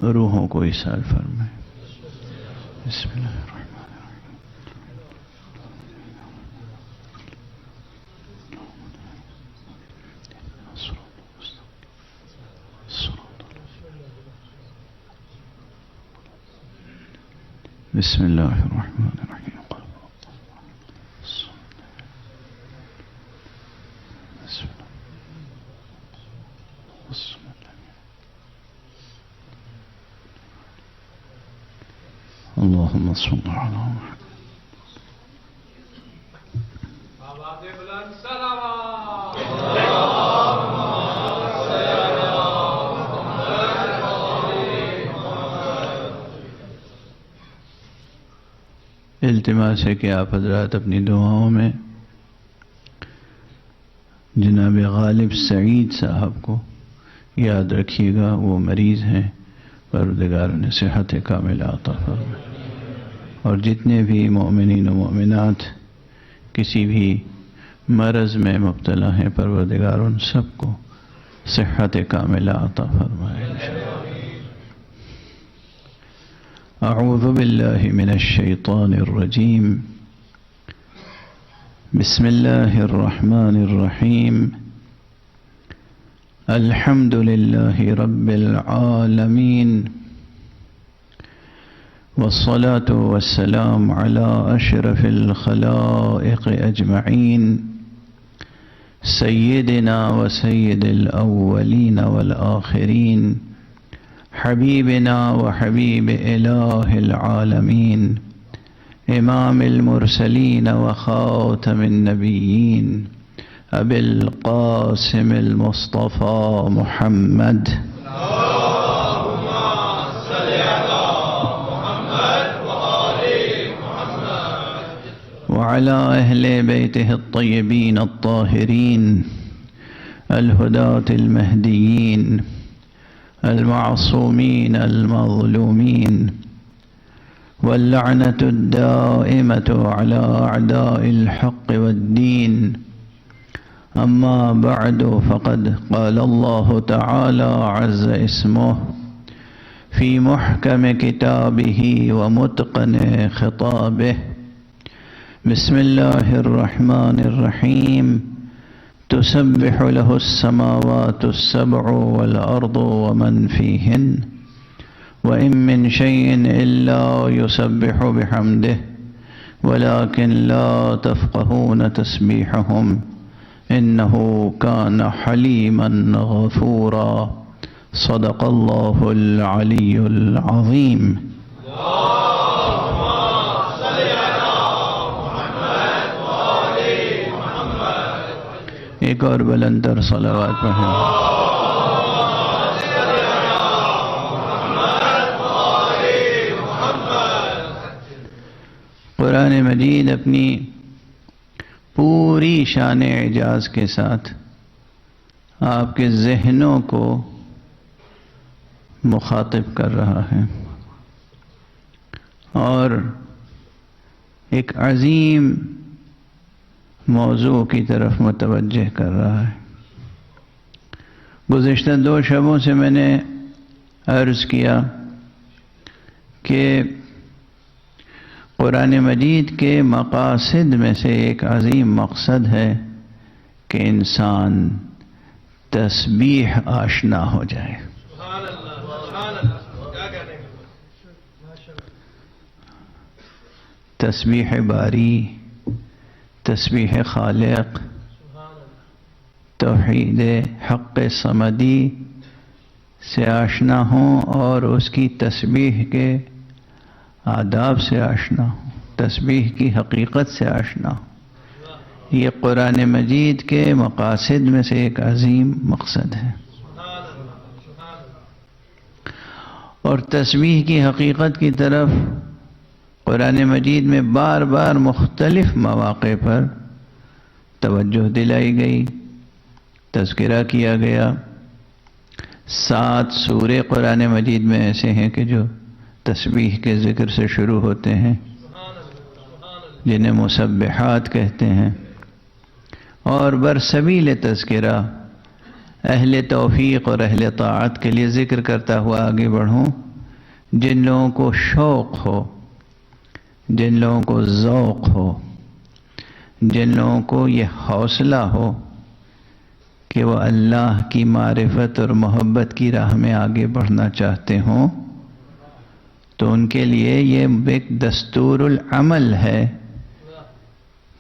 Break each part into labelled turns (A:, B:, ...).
A: روحوں کو ایصال فرمائے۔ بسم اللہ الرحمن الرحیم۔ بسم اللہ الرحمن الرحیم۔ اللهم صل على محمد۔ التماس ہے کہ آپ حضرات اپنی دعاؤں میں جناب غالب سعید صاحب کو یاد رکھیے گا، وہ مریض ہیں، پروردگار انہیں صحت کاملہ عطا فرمائے، اور جتنے بھی مومنین و مومنات کسی بھی مرض میں مبتلا ہیں، پروردگار ان سب کو صحت کاملہ عطا فرمائے۔ اعوذ باللہ من الشیطان الرجیم، بسم اللہ الرحمن الرحیم، الحمد للہ رب العالمین، والصلاة والسلام على أشرف الخلائق أجمعين، سيدنا وسيد الأولين والآخرين، حبيبنا وحبيب إله العالمين، إمام المرسلين وخاتم النبيين، أبي القاسم المصطفى محمد، وعلى أهل بيته الطيبين الطاهرين الهداة المهديين المعصومين المظلومين، واللعنة الدائمة على أعداء الحق والدين. أما بعد، فقد قال الله تعالى عز اسمه في محكم كتابه ومتقن خطابه، بسم الله الرحمن الرحيم، تسبح له السماوات السبع والأرض ومن فيهن، وإن من شيء إلا يسبح بحمده ولكن لا تفقهون تسبيحهم إنه كان حليما غفورا، صدق الله العلي العظيم. ایک اور بلندر صلوات پڑھیں۔ قرآن مجید اپنی پوری شان اعجاز کے ساتھ آپ کے ذہنوں کو مخاطب کر رہا ہے اور ایک عظیم موضوع کی طرف متوجہ کر رہا ہے۔ گزشتہ 2 شبوں سے میں نے عرض کیا کہ قرآن مجید کے مقاصد میں سے ایک عظیم مقصد ہے کہ انسان تسبیح آشنا ہو جائے۔ تسبیح باری، تسبیح خالق، توحید حق صمدی سے آشنا ہوں اور اس کی تسبیح کے آداب سے آشنا ہوں، تسبیح کی حقیقت سے آشنا ہوں۔ یہ قرآن مجید کے مقاصد میں سے ایک عظیم مقصد ہے، اور تسبیح کی حقیقت کی طرف قرآن مجید میں بار بار مختلف مواقع پر توجہ دلائی گئی، تذکرہ کیا گیا۔ 7 سورے قرآن مجید میں ایسے ہیں کہ جو تسبیح کے ذکر سے شروع ہوتے ہیں، جنہیں مسبحات کہتے ہیں، اور برسبیل تذکرہ اہل توفیق اور اہل طاعت کے لیے ذکر کرتا ہوا آگے بڑھوں جن لوگوں کو شوق ہو، جن لوگوں کو ذوق ہو، جن لوگوں کو یہ حوصلہ ہو کہ وہ اللہ کی معرفت اور محبت کی راہ میں آگے بڑھنا چاہتے ہوں، تو ان کے لیے یہ ایک دستور العمل ہے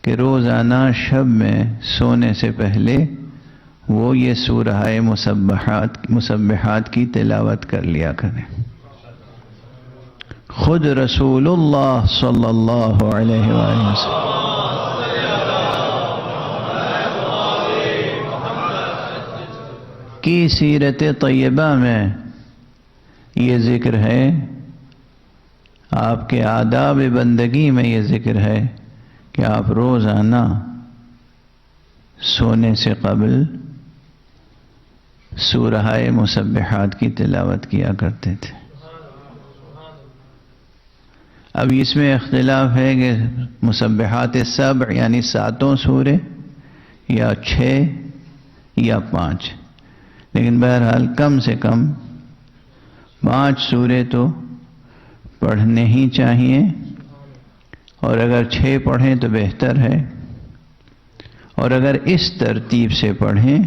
A: کہ روزانہ شب میں سونے سے پہلے وہ یہ سورہ مسبحات کی تلاوت کر لیا کریں۔ خود رسول اللہ صلی اللہ علیہ وآلہ وسلم کی سیرت طیبہ میں یہ ذکر ہے، آپ کے آداب بندگی میں یہ ذکر ہے کہ آپ روزانہ سونے سے قبل سورہ مسبحات کی تلاوت کیا کرتے تھے۔ اب اس میں اختلاف ہے کہ مسبحات السبع یعنی 7 سورے یا 6 یا 5، لیکن بہرحال کم سے کم 5 سورے تو پڑھنے ہی چاہیے، اور اگر 6 پڑھیں تو بہتر ہے، اور اگر اس ترتیب سے پڑھیں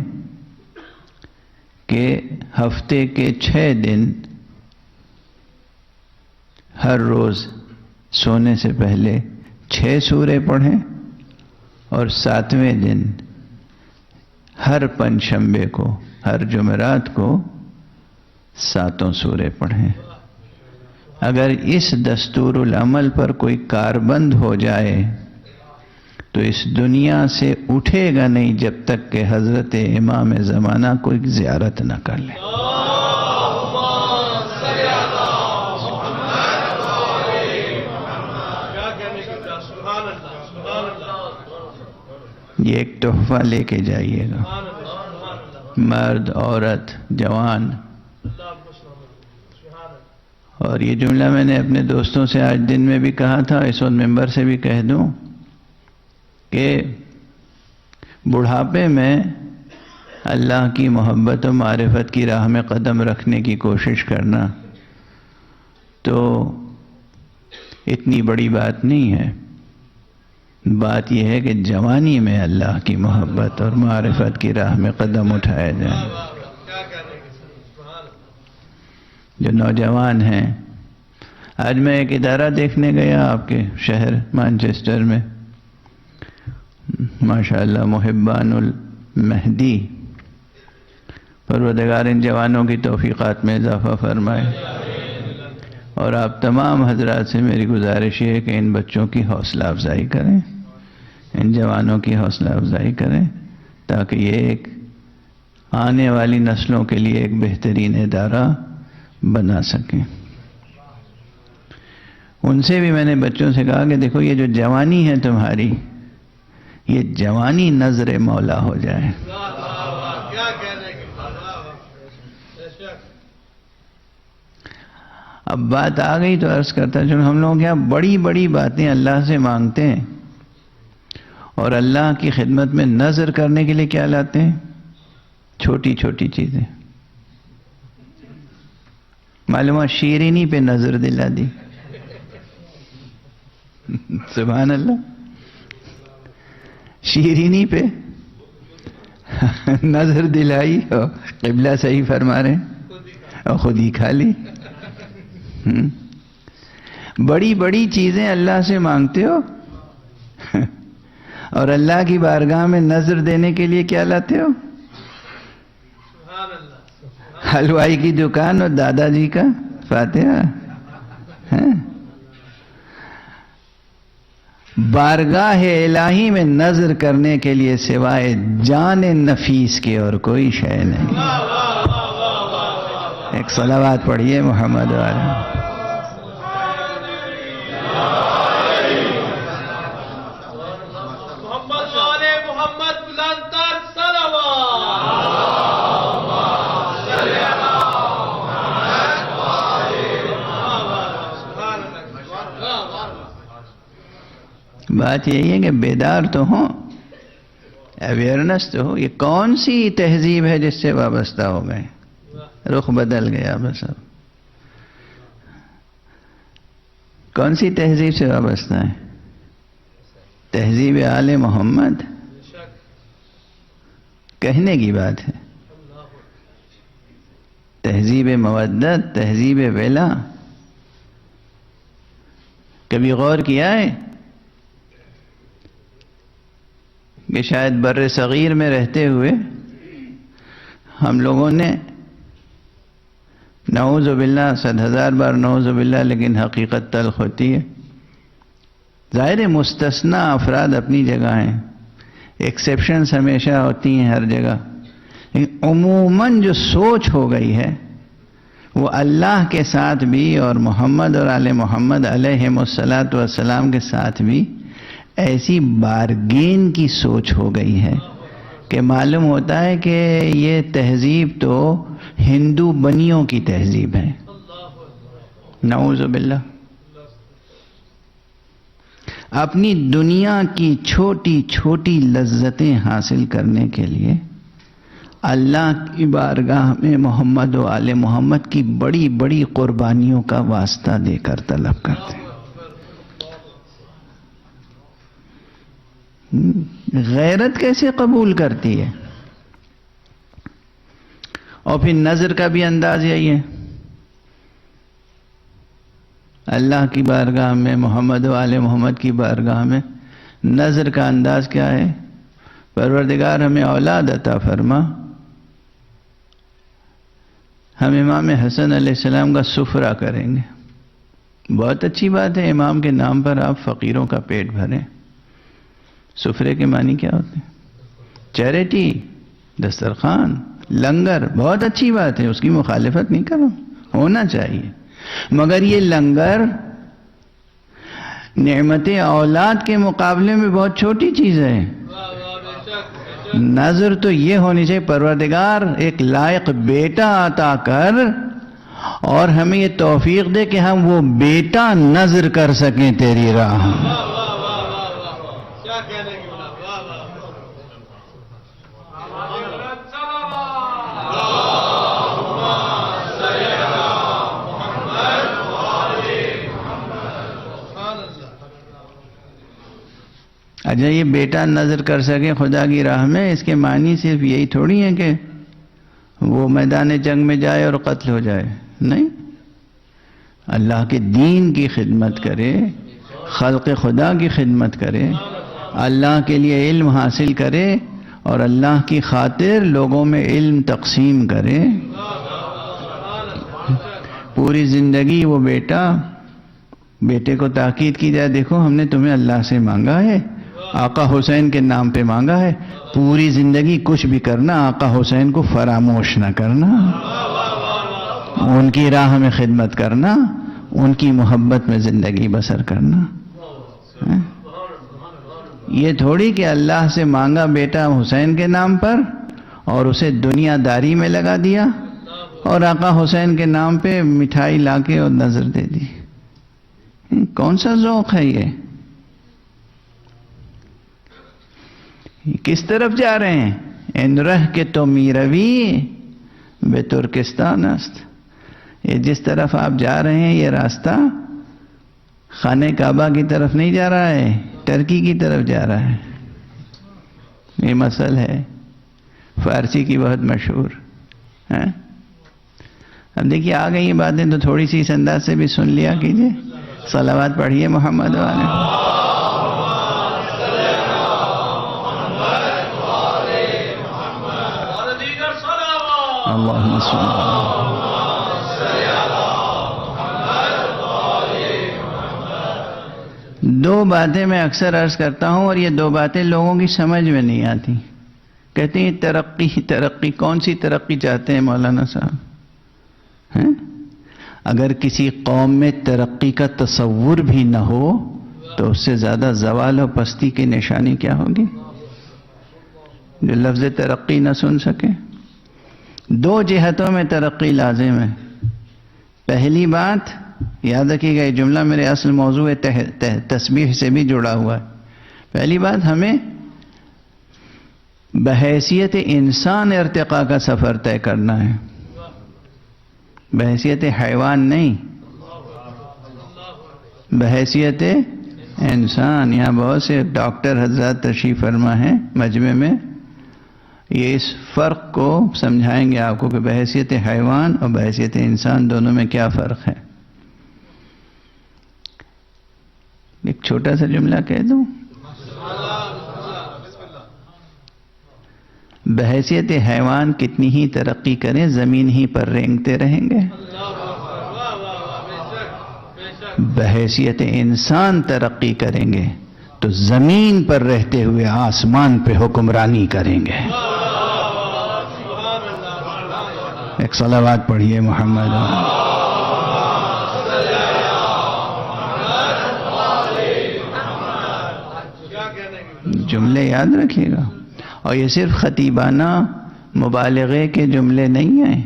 A: کہ ہفتے کے 6 دن ہر روز سونے سے پہلے 6 سورے پڑھیں، اور 7ویں دن ہر پنجشنبے کو، ہر جمعرات کو 7 سورے پڑھیں۔ اگر اس دستور العمل پر کوئی کاربند ہو جائے تو اس دنیا سے اٹھے گا نہیں جب تک کہ حضرت امام زمانہ کوئی زیارت نہ کر لے۔ یہ ایک تحفہ لے کے جائیے گا، مرد، عورت، جوان۔ اور یہ جملہ میں نے اپنے دوستوں سے آج دن میں بھی کہا تھا، اس وقت ممبر سے بھی کہہ دوں کہ بڑھاپے میں اللہ کی محبت و معرفت کی راہ میں قدم رکھنے کی کوشش کرنا تو اتنی بڑی بات نہیں ہے۔ بات یہ ہے کہ جوانی میں اللہ کی محبت اور معرفت کی راہ میں قدم اٹھائے جائیں۔ جو نوجوان ہیں، آج میں ایک ادارہ دیکھنے گیا آپ کے شہر مانچسٹر میں، ماشاءاللہ محبان المہدی، پروردگار ان جوانوں کی توفیقات میں اضافہ فرمائے۔ اور آپ تمام حضرات سے میری گزارش ہے کہ ان بچوں کی حوصلہ افزائی کریں، ان جوانوں کی حوصلہ افزائی کریں، تاکہ یہ ایک آنے والی نسلوں کے لیے ایک بہترین ادارہ بنا سکیں۔ ان سے بھی میں نے بچوں سے کہا کہ دیکھو یہ جو جوانی ہے تمہاری، یہ جوانی نظر مولا ہو جائے۔ اب بات آ گئی تو عرض کرتا چلو، ہم لوگ یہاں بڑی بڑی باتیں اللہ سے مانگتے ہیں، اور اللہ کی خدمت میں نظر کرنے کے لیے کیا لاتے ہیں؟ چھوٹی چھوٹی چیزیں۔ معلومہ شیرینی پہ نظر دلا دی، سبحان اللہ، شیرینی پہ نظر دلائی اور قبلہ صحیح فرما رہے ہیں اور خود ہی کھا لی۔ بڑی بڑی چیزیں اللہ سے مانگتے ہو اور اللہ کی بارگاہ میں نظر دینے کے لیے کیا لاتے ہو؟ حلوائی کی دکان اور دادا جی کا فاتحہ۔ بارگاہ الہی میں نظر کرنے کے لیے سوائے جان نفیس کے اور کوئی شے نہیں۔ ایک صلوات پڑھیے محمد والا۔ بات یہی ہے کہ بیدار تو ہوں، اویئرنس تو ہو۔ یہ کون سی تہذیب ہے جس سے وابستہ ہو گئے؟ رخ بدل گیا بس اب۔ کون سی تہذیب سے وابستہ ہے؟ تہذیب آل محمد کہنے کی بات ہے، تہذیب مودت، تہذیب ولا کبھی غور کیا ہے کہ شاید بر صغیر میں رہتے ہوئے ہم لوگوں نے نعوذ باللہ 100,000 بار نعوذ باللہ، لیکن حقیقت تلخ ہوتی ہے. ظاہر مستثنی افراد اپنی جگہ ہیں، ایکسیپشنز ہمیشہ ہوتی ہیں ہر جگہ، لیکن عموماً جو سوچ ہو گئی ہے وہ اللہ کے ساتھ بھی اور محمد اور آل محمد علیہم الصلاۃ والسلام کے ساتھ بھی ایسی بارگین کی سوچ ہو گئی ہے کہ معلوم ہوتا ہے کہ یہ تہذیب تو ہندو بنیوں کی تہذیب ہے. نعوذ باللہ. اپنی دنیا کی چھوٹی چھوٹی لذتیں حاصل کرنے کے لیے اللہ کی بارگاہ میں محمد و آل محمد کی بڑی بڑی قربانیوں کا واسطہ دے کر طلب کرتے ہیں. غیرت کیسے قبول کرتی ہے؟ اور پھر نظر کا بھی انداز یہی ہے. اللہ کی بارگاہ میں، محمد و آل محمد کی بارگاہ میں نظر کا انداز کیا ہے؟ پروردگار ہمیں اولاد عطا فرما، ہم امام حسن علیہ السلام کا سفرہ کریں گے. بہت اچھی بات ہے، امام کے نام پر آپ فقیروں کا پیٹ بھریں. سفرے کے معنی کیا ہوتے ہیں؟ چیریٹی، دسترخوان، لنگر. بہت اچھی بات ہے، اس کی مخالفت نہیں کروں، ہونا چاہیے. مگر یہ لنگر نعمت اولاد کے مقابلے میں بہت چھوٹی چیز ہے. نظر تو یہ ہونی چاہیے پروردگار ایک لائق بیٹا عطا کر اور ہمیں یہ توفیق دے کہ ہم وہ بیٹا نظر کر سکیں تیری راہ. اچھا، یہ بیٹا نظر کر سکے خدا کی راہ میں، اس کے معنی صرف یہی تھوڑی ہے کہ وہ میدان جنگ میں جائے اور قتل ہو جائے. نہیں، اللہ کے دین کی خدمت کرے، خلق خدا کی خدمت کرے، اللہ کے لیے علم حاصل کرے اور اللہ کی خاطر لوگوں میں علم تقسیم کرے. پوری زندگی وہ بیٹے کو تاکید کی جائے، دیکھو ہم نے تمہیں اللہ سے مانگا ہے، آقا حسین کے نام پہ مانگا ہے، پوری زندگی کچھ بھی کرنا آقا حسین کو فراموش نہ کرنا، ان کی راہ میں خدمت کرنا، ان کی محبت میں زندگی بسر کرنا. یہ تھوڑی کہ اللہ سے مانگا بیٹا حسین کے نام پر اور اسے دنیا داری میں لگا دیا اور آقا حسین کے نام پہ مٹھائی لا کے اور نظر دے دی. کون سا ذوق ہے یہ؟ کس طرف جا رہے ہیں؟ ان رہ کے تو میروی بے ترکستان است. یہ جس طرف آپ جا رہے ہیں یہ راستہ خانہ کعبہ کی طرف نہیں جا رہا ہے، ٹرکی کی طرف جا رہا ہے. یہ مسئلہ ہے فارسی کی بہت مشہور. اب دیکھیے آ گئی یہ باتیں تو تھوڑی سی اس انداز سے بھی سن لیا کیجئے. صلوات پڑھیے محمد والے. اللہم صل دو باتیں میں اکثر عرض کرتا ہوں اور یہ دو باتیں لوگوں کی سمجھ میں نہیں آتی. کہتے ہیں ترقی. کون سی ترقی چاہتے ہیں مولانا صاحب؟ اگر کسی قوم میں ترقی کا تصور بھی نہ ہو تو اس سے زیادہ زوال و پستی کی نشانی کیا ہوگی؟ جو لفظ ترقی نہ سن سکے. دو جہتوں میں ترقی لازم ہے. پہلی بات یاد رکھیے گا، یہ جملہ میرے اصل موضوع تسبیح سے بھی جڑا ہوا ہے. پہلی بات، ہمیں بحیثیت انسان ارتقاء کا سفر طے کرنا ہے، بحیثیت حیوان نہیں. بحیثیت انسان. یہاں بہت سے ڈاکٹر حضرات تشریف فرما ہیں مجمع میں، یہ اس فرق کو سمجھائیں گے آپ کو کہ بحیثیت حیوان اور بحیثیت انسان دونوں میں کیا فرق ہے. ایک چھوٹا سا جملہ کہہ دوں. بحیثیت حیوان کتنی ہی ترقی کریں زمین ہی پر رینگتے رہیں گے. بحیثیت انسان ترقی کریں گے تو زمین پر رہتے ہوئے آسمان پہ حکمرانی کریں گے. ایک صلوات پڑھیے محمد. جملے یاد رکھیے گا. اور یہ صرف خطیبانہ مبالغے کے جملے نہیں ہیں،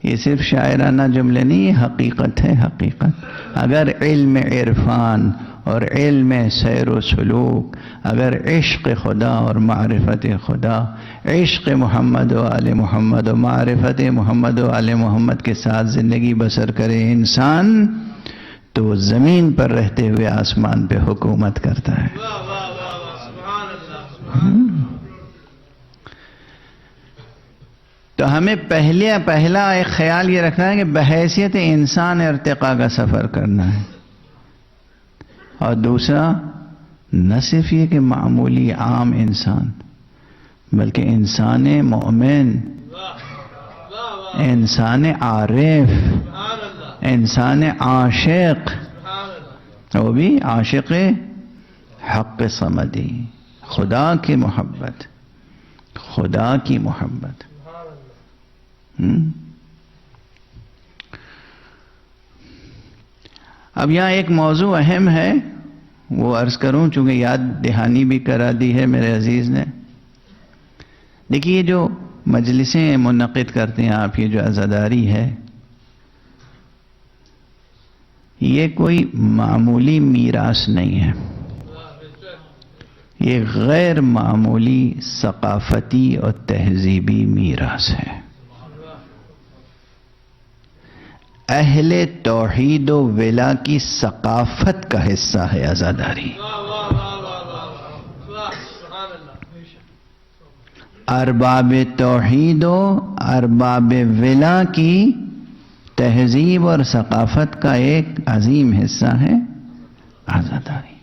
A: یہ صرف شاعرانہ جملے نہیں، یہ حقیقت ہے. حقیقت اگر علم عرفان اور علم سیر و سلوک، اگر عشق خدا اور معرفت خدا، عشق محمد و آل محمد و معرفت محمد و آل محمد کے ساتھ زندگی بسر کرے انسان تو وہ زمین پر رہتے ہوئے آسمان پہ حکومت کرتا ہے. تو ہمیں پہلا ایک خیال یہ رکھنا ہے کہ بحیثیت انسان ارتقاء کا سفر کرنا ہے، اور دوسرا نہ صرف یہ کہ معمولی عام انسان، بلکہ انسان مومن، انسان عارف، انسان عاشق، وہ بھی عاشق حق صمدی، خدا کی محبت، خدا کی محبت. اب یہاں ایک موضوع اہم ہے، وہ عرض کروں چونکہ یاد دہانی بھی کرا دی ہے میرے عزیز نے. دیکھیے یہ جو مجلسیں منعقد کرتے ہیں آپ، یہ جو عزاداری ہے، یہ کوئی معمولی میراث نہیں ہے، یہ غیر معمولی ثقافتی اور تہذیبی میراث ہے. اہل توحید و ولا کی ثقافت کا حصہ ہے عزاداری. ارباب توحید و ارباب ولا کی تہذیب اور ثقافت کا ایک عظیم حصہ ہے عزاداری.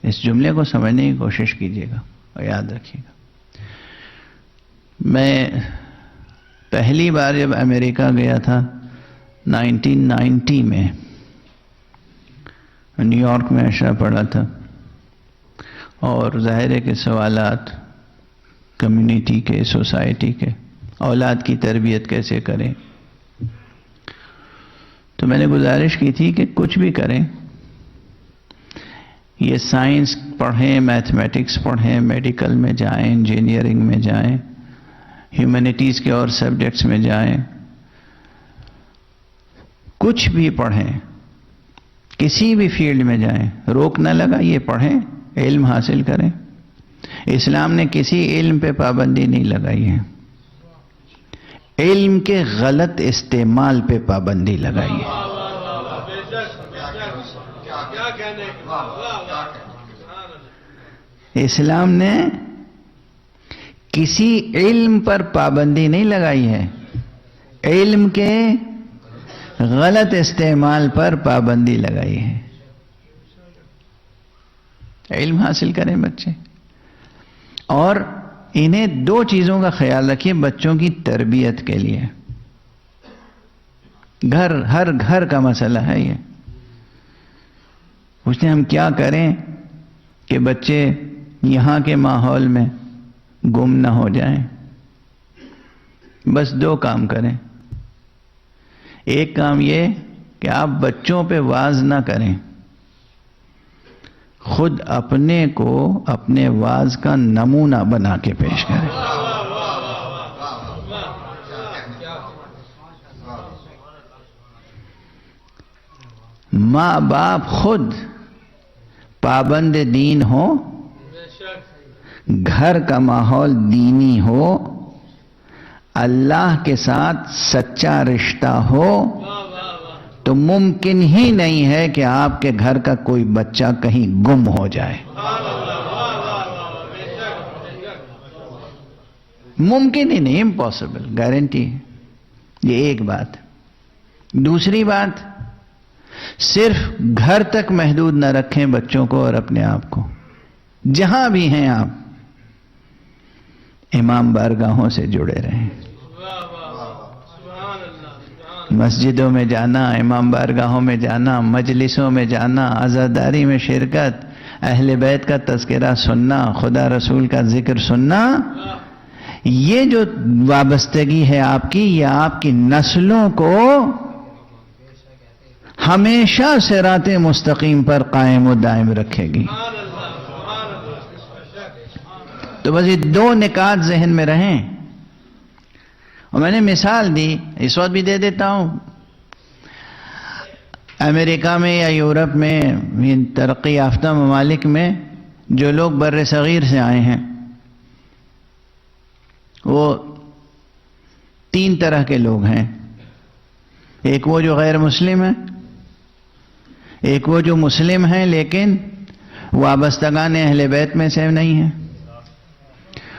A: اس جملے کو سمجھنے کی کوشش کیجیے گا اور یاد رکھیے گا. میں پہلی بار جب امریکہ گیا تھا 1990 میں، نیو یارک میں عشاء پڑھا تھا، اور ظاہر ہے کہ سوالات کمیونٹی کے، سوسائٹی کے، اولاد کی تربیت کیسے کریں، تو میں نے گزارش کی تھی کہ کچھ بھی کریں، یہ سائنس پڑھیں، میتھمیٹکس پڑھیں، میڈیکل میں جائیں، انجینئرنگ میں جائیں، ہیومینٹیز کے اور سبجیکٹس میں جائیں، کچھ بھی پڑھیں، کسی بھی فیلڈ میں جائیں، روک نہ لگا، یہ پڑھیں، علم حاصل کریں. اسلام نے کسی علم پہ پابندی نہیں لگائی ہے، علم کے غلط استعمال پہ پابندی لگائی ہے. اسلام نے کسی علم پر پابندی نہیں لگائی ہے، علم کے غلط استعمال پر پابندی لگائی ہے. علم حاصل کریں بچے، اور انہیں دو چیزوں کا خیال رکھیے بچوں کی تربیت کے لیے. ہر گھر کا مسئلہ ہے یہ. پوچھتے ہیں ہم کیا کریں کہ بچے یہاں کے ماحول میں گم نہ ہو جائیں. بس دو کام کریں. ایک کام یہ کہ آپ بچوں پہ واز نہ کریں، خود اپنے کو اپنے واز کا نمونہ بنا کے پیش کریں. ماں باپ خود پابند دین ہو، گھر کا ماحول دینی ہو، اللہ کے ساتھ سچا رشتہ ہو، تو ممکن ہی نہیں ہے کہ آپ کے گھر کا کوئی بچہ کہیں گم ہو جائے. ممکن ہی نہیں، امپاسبل، گارنٹی. یہ ایک بات. دوسری بات، صرف گھر تک محدود نہ رکھیں بچوں کو اور اپنے آپ کو. جہاں بھی ہیں آپ امام بارگاہوں سے جڑے رہیں. مسجدوں میں جانا، امام بارگاہوں میں جانا، مجلسوں میں جانا، عزاداری میں شرکت، اہل بیت کا تذکرہ سننا، خدا رسول کا ذکر سننا، یہ جو وابستگی ہے آپ کی، یہ آپ کی نسلوں کو ہمیشہ صراط مستقیم پر قائم و دائم رکھے گی. تو بس یہ دو نکات ذہن میں رہیں. اور میں نے مثال دی، اس وقت بھی دے دیتا ہوں. امریکہ میں یا یورپ میں، ان ترقی یافتہ ممالک میں جو لوگ بر صغیر سے آئے ہیں، وہ 3 طرح کے لوگ ہیں. ایک وہ جو غیر مسلم ہیں، ایک وہ جو مسلم ہیں لیکن وابستگان اہل بیت میں سے نہیں ہیں،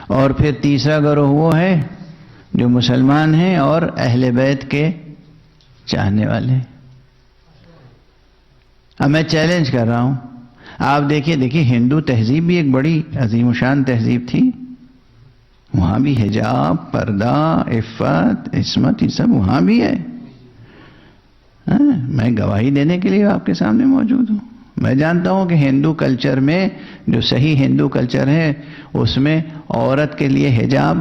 A: اور پھر تیسرا گروہ وہ ہے جو مسلمان ہیں اور اہل بیت کے چاہنے والے ہیں. اب میں چیلنج کر رہا ہوں، آپ دیکھیے ہندو تہذیب بھی ایک بڑی عظیم الشان تہذیب تھی. وہاں بھی حجاب، پردہ، عفت، عصمت، یہ سب وہاں بھی ہے. میں گواہی دینے کے لیے آپ کے سامنے موجود ہوں. میں جانتا ہوں کہ ہندو کلچر میں، جو صحیح ہندو کلچر ہے، اس میں عورت کے لیے حجاب،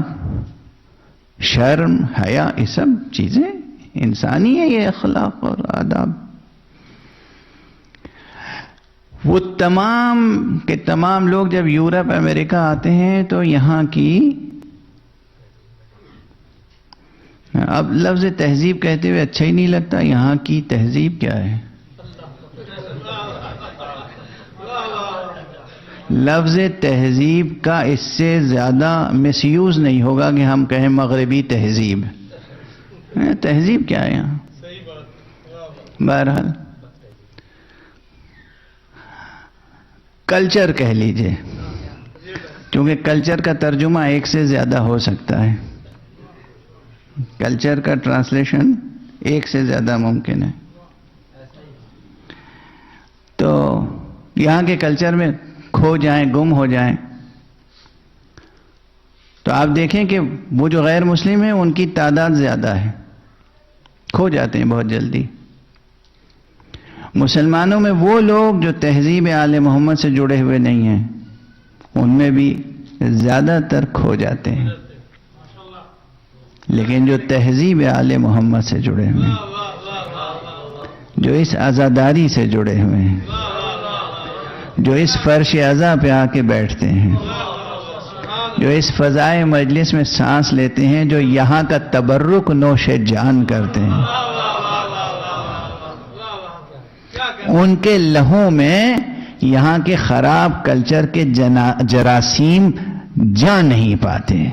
A: شرم، حیا، یہ سب چیزیں انسانی ہے، یہ اخلاق اور آداب. وہ تمام کے تمام لوگ جب یورپ امریکہ آتے ہیں تو یہاں کی، اب لفظ تہذیب کہتے ہوئے اچھا ہی نہیں لگتا، یہاں کی تہذیب کیا ہے؟ لفظ تہذیب کا اس سے زیادہ مس یوز نہیں ہوگا کہ ہم کہیں مغربی تہذیب. تہذیب کیا ہے یہاں؟ بہرحال کلچر کہہ لیجئے، کیونکہ کلچر کا ترجمہ ایک سے زیادہ ہو سکتا ہے. کلچر کا ٹرانسلیشن ایک سے زیادہ ممکن ہے. تو یہاں کے کلچر میں کھو جائیں، گم ہو جائیں، تو آپ دیکھیں کہ وہ جو غیر مسلم ہیں ان کی تعداد زیادہ ہے، کھو جاتے ہیں بہت جلدی. مسلمانوں میں وہ لوگ جو تہذیب آل محمد سے جڑے ہوئے نہیں ہیں، ان میں بھی زیادہ تر کھو جاتے ہیں. لیکن جو تہذیب آل محمد سے جڑے ہوئے ہیں، جو اس عزاداری سے جڑے ہوئے ہیں، جو اس فرش عزا پہ آ کے بیٹھتے ہیں، جو اس فضائے مجلس میں سانس لیتے ہیں، جو یہاں کا تبرک نوش جان کرتے ہیں، ان کے لہو میں یہاں کے خراب کلچر کے جراثیم جا نہیں پاتے.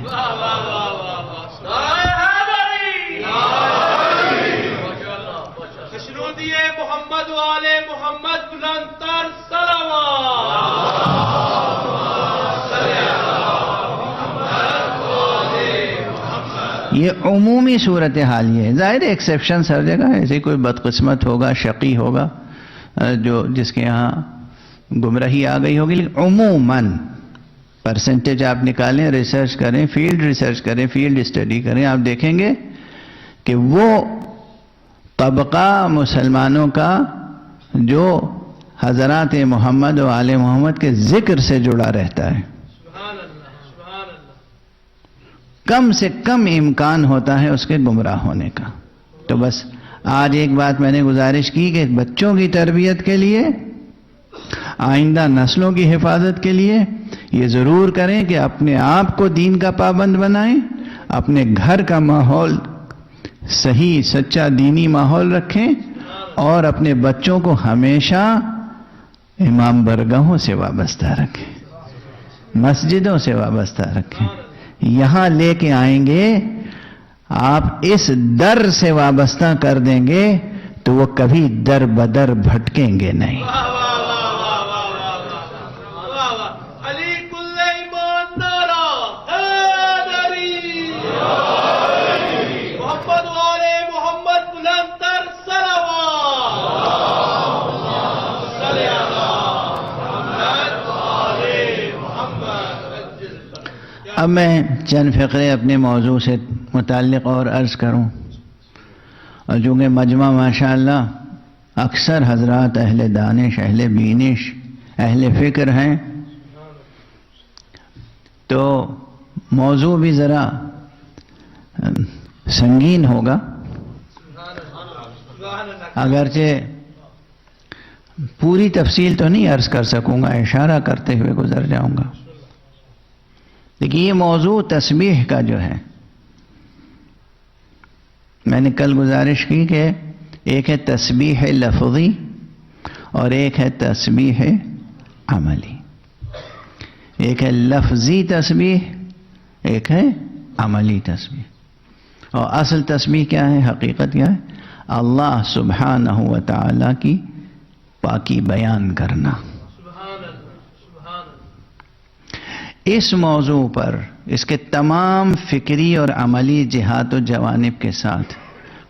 A: یہ عمومی صورتحال یہ ہے. ظاہر ایکسیپشن ہر جگہ ہے، ایسے کوئی بدقسمت ہوگا، شقی ہوگا، جس کے یہاں گمراہی آ گئی ہوگی، لیکن عموماً پرسنٹیج آپ نکالیں، ریسرچ کریں، فیلڈ ریسرچ کریں، فیلڈ اسٹڈی کریں، آپ دیکھیں گے کہ وہ طبقہ مسلمانوں کا جو حضرات محمد و آل محمد کے ذکر سے جڑا رہتا ہے، کم سے کم امکان ہوتا ہے اس کے گمراہ ہونے کا. تو بس آج ایک بات میں نے گزارش کی کہ بچوں کی تربیت کے لیے، آئندہ نسلوں کی حفاظت کے لیے یہ ضرور کریں کہ اپنے آپ کو دین کا پابند بنائیں، اپنے گھر کا ماحول صحیح سچا دینی ماحول رکھیں، اور اپنے بچوں کو ہمیشہ امام برگاہوں سے وابستہ رکھیں، مسجدوں سے وابستہ رکھیں. یہاں لے کے آئیں گے، آپ اس در سے وابستہ کر دیں گے تو وہ کبھی در بدر بھٹکیں گے نہیں۔ اب میں چند فقرے اپنے موضوع سے متعلق اور عرض کروں، اور چونکہ مجمع ماشاءاللہ اکثر حضرات اہل دانش، اہل بینش، اہل فکر ہیں، تو موضوع بھی ذرا سنگین ہوگا، اگرچہ پوری تفصیل تو نہیں عرض کر سکوں گا، اشارہ کرتے ہوئے گزر جاؤں گا۔ دیکھیے یہ موضوع تسبیح کا جو ہے، میں نے کل گزارش کی کہ ایک ہے تسبیح لفظی اور ایک ہے تسبیح عملی، ایک ہے لفظی تسبیح، ایک ہے عملی تسبیح۔ اور اصل تسبیح کیا ہے، حقیقت کیا ہے؟ اللہ سبحانہ و تعالی کی پاکی بیان کرنا۔ اس موضوع پر اس کے تمام فکری اور عملی جہات و جوانب کے ساتھ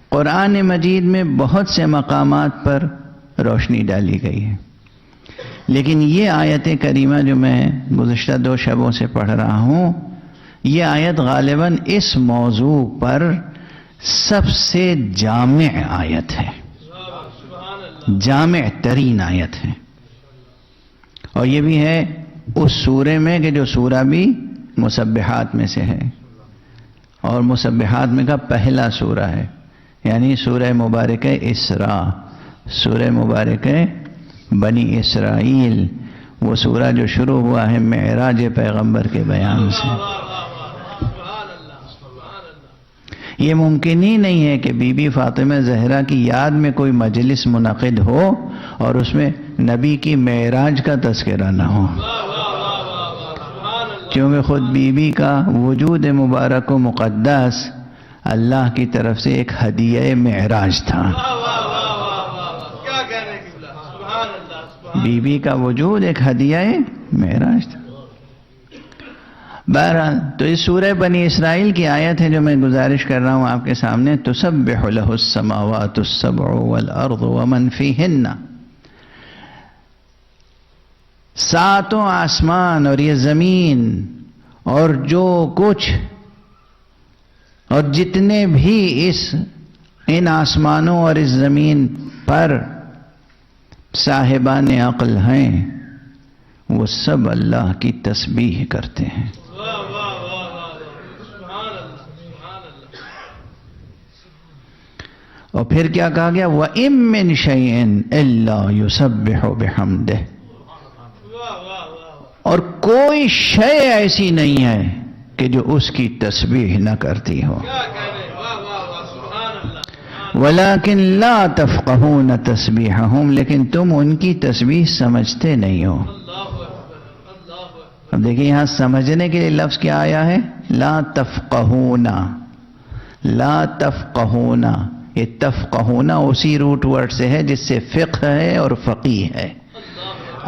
A: قرآن مجید میں بہت سے مقامات پر روشنی ڈالی گئی ہے، لیکن یہ آیت کریمہ جو میں گزشتہ 2 شبوں سے پڑھ رہا ہوں، یہ آیت غالباً اس موضوع پر سب سے جامع آیت ہے، جامع ترین آیت ہے، اور یہ بھی ہے اس سورے میں کہ جو سورہ بھی مسبحات میں سے ہے، اور مسبحات میں کا پہلا سورہ ہے، یعنی سورہ مبارکہ اسراء، سورہ مبارکہ بنی اسرائیل، وہ سورہ جو شروع ہوا ہے معراج پیغمبر کے بیان سے۔ یہ ممکن ہی نہیں ہے کہ بی بی فاطمہ زہرا کی یاد میں کوئی مجلس منعقد ہو اور اس میں نبی کی معراج کا تذکرہ نہ ہو، کیونکہ خود بی بی کا وجود مبارک و مقدس اللہ کی طرف سے ایک ہدیہ معراج تھا۔ بی بی کا وجود ایک ہدیہ معراج تھا۔ بہرحال تو اس سورہ بنی اسرائیل کی آیت ہے جو میں گزارش کر رہا ہوں آپ کے سامنے، تسبح لہ السماوات السبع والارض ومن فیہن، ساتوں آسمان اور یہ زمین اور جو کچھ اور جتنے بھی ان آسمانوں اور اس زمین پر صاحبان عقل ہیں، وہ سب اللہ کی تسبیح کرتے ہیں۔ اور پھر کیا کہا گیا؟ وَإِن مِّن شَيْءٍ إِلَّا يُسَبِّحُ بِحَمْدِهِ، اور کوئی شے ایسی نہیں ہے کہ جو اس کی تسبیح نہ کرتی ہو، وَلَكِن لَا تَفْقَهُونَ تَسْبِيحَهُمْ، لیکن تم ان کی تسبیح سمجھتے نہیں ہو۔ اب دیکھیں یہاں سمجھنے کے لیے لفظ کیا آیا ہے؟ لا تفقہون، لا تفقہون، یہ تفقہون اسی روٹ ورڈ سے ہے جس سے فقہ ہے اور فقیہ ہے۔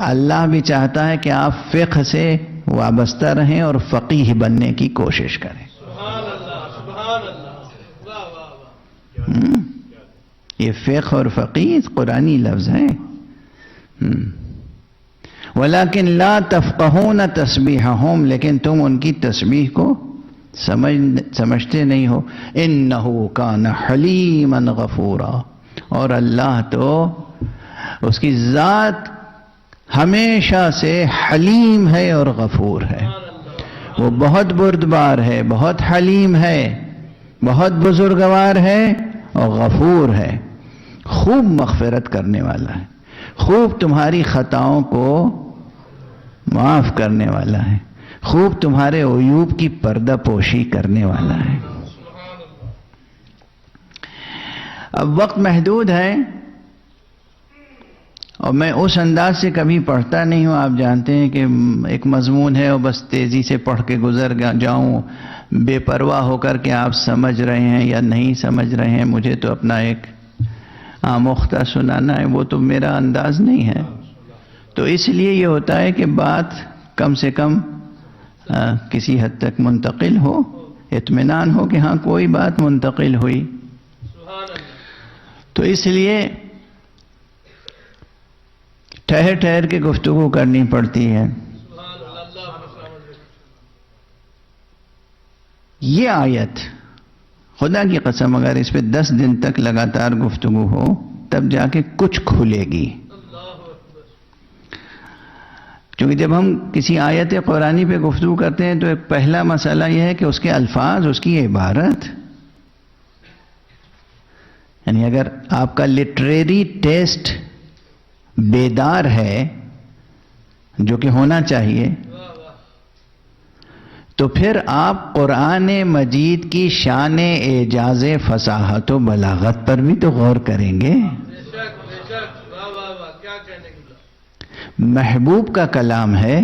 A: اللہ بھی چاہتا ہے کہ آپ فقہ سے وابستہ رہیں اور فقیہ بننے کی کوشش کریں۔ یہ فقہ اور فقیہ قرآنی لفظ ہیں۔ وَلَكِن لَا تَفْقَهُونَ تَسْبِيحَهُمْ، لیکن تم ان کی تسبیح کو سمجھتے نہیں ہو۔ إِنَّهُ كَانَ حَلِيمًا غَفُورًا، اور اللہ تو اس کی ذات ہمیشہ سے حلیم ہے اور غفور ہے، وہ بہت بردبار ہے، بہت حلیم ہے، بہت بزرگوار ہے اور غفور ہے، خوب مغفرت کرنے والا ہے، خوب تمہاری خطاؤں کو معاف کرنے والا ہے، خوب تمہارے عیوب کی پردہ پوشی کرنے والا ہے۔ اب وقت محدود ہے اور میں اس انداز سے کبھی پڑھتا نہیں ہوں، آپ جانتے ہیں کہ ایک مضمون ہے اور بس تیزی سے پڑھ کے گزر جاؤں بے پرواہ ہو کر کہ آپ سمجھ رہے ہیں یا نہیں سمجھ رہے ہیں۔ مجھے تو اپنا ایک آموختہ سنانا ہے، وہ تو میرا انداز نہیں ہے. تو اس لیے یہ ہوتا ہے کہ بات کم سے کم کسی حد تک منتقل ہو، اطمینان ہو کہ ہاں کوئی بات منتقل ہوئی. تو اس لیے ٹھہر ٹھہر کے گفتگو کرنی پڑتی ہے. یہ آیت خدا کی قسم اگر اس پہ 10 دن تک لگاتار گفتگو ہو تب جا کے کچھ کھلے گی. کیونکہ جب ہم کسی آیت قرآنی پہ گفتگو کرتے ہیں تو ایک پہلا مسئلہ یہ ہے کہ اس کے الفاظ، اس کی عبارت، یعنی اگر آپ کا لٹریری ٹیسٹ بیدار ہے جو کہ ہونا چاہیے تو پھر آپ قرآن مجید کی شان اعجاز فصاحت و بلاغت پر بھی تو غور کریں گے. محبوب کا کلام ہے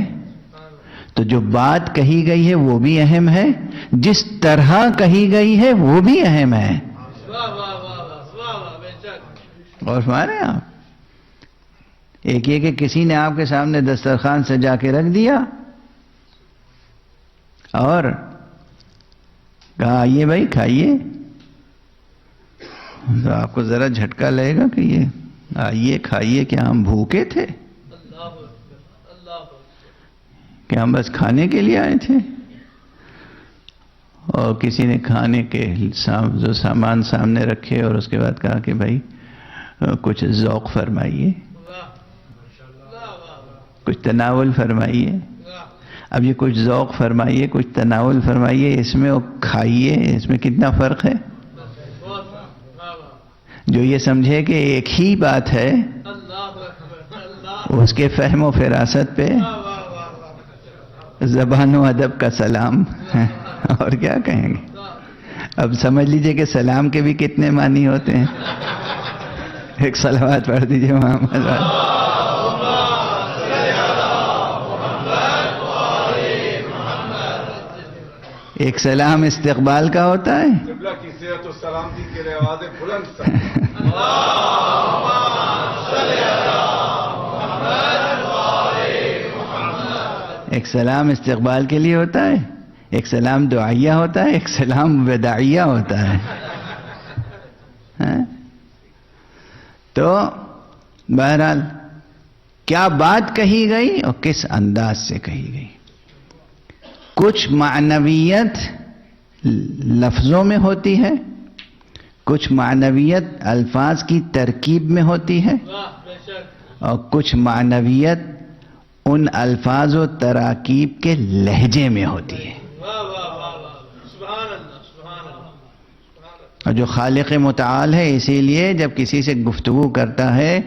A: تو جو بات کہی گئی ہے وہ بھی اہم ہے، جس طرح کہی گئی ہے وہ بھی اہم ہے. اور ہمارے آپ ایک یہ کہ کسی نے آپ کے سامنے دسترخوان سجا کے رکھ دیا اور کہا آئیے بھائی کھائیے، تو آپ کو ذرا جھٹکا لگے گا کہ یہ آئیے کھائیے، کیا ہم بھوکے تھے؟ کہ ہم بس کھانے کے لیے آئے تھے؟ اور کسی نے کھانے کے جو سامان سامنے رکھے اور اس کے بعد کہا کہ بھائی کچھ ذوق فرمائیے، کچھ تناول فرمائیے. اب یہ کچھ ذوق فرمائیے، کچھ تناول فرمائیے، اس میں کھائیے، اس میں کتنا فرق ہے؟ جو یہ سمجھے کہ ایک ہی بات ہے اس کے فہم و فراست پہ زبان و ادب کا سلام. اور کیا کہیں گے؟ اب سمجھ لیجئے کہ سلام کے بھی کتنے معنی ہوتے ہیں. ایک صلوات پڑھ دیجئے محمد. ایک سلام استقبال کا ہوتا ہے،
B: قبلہ کی صحت و سلامتی کے لیے آواز بلند سے
A: ایک سلام استقبال کے لیے ہوتا ہے، ایک سلام دعائیہ ہوتا ہے، ایک سلام وداعیہ ہوتا ہے. تو بہرحال کیا بات کہی گئی اور کس انداز سے کہی گئی. کچھ معنویت لفظوں میں ہوتی ہے، کچھ معنویت الفاظ کی ترکیب میں ہوتی ہے، اور کچھ معنویت ان الفاظ و تراکیب کے لہجے میں ہوتی ہے. اور جو خالق متعال ہے اسی لیے جب کسی سے گفتگو کرتا ہے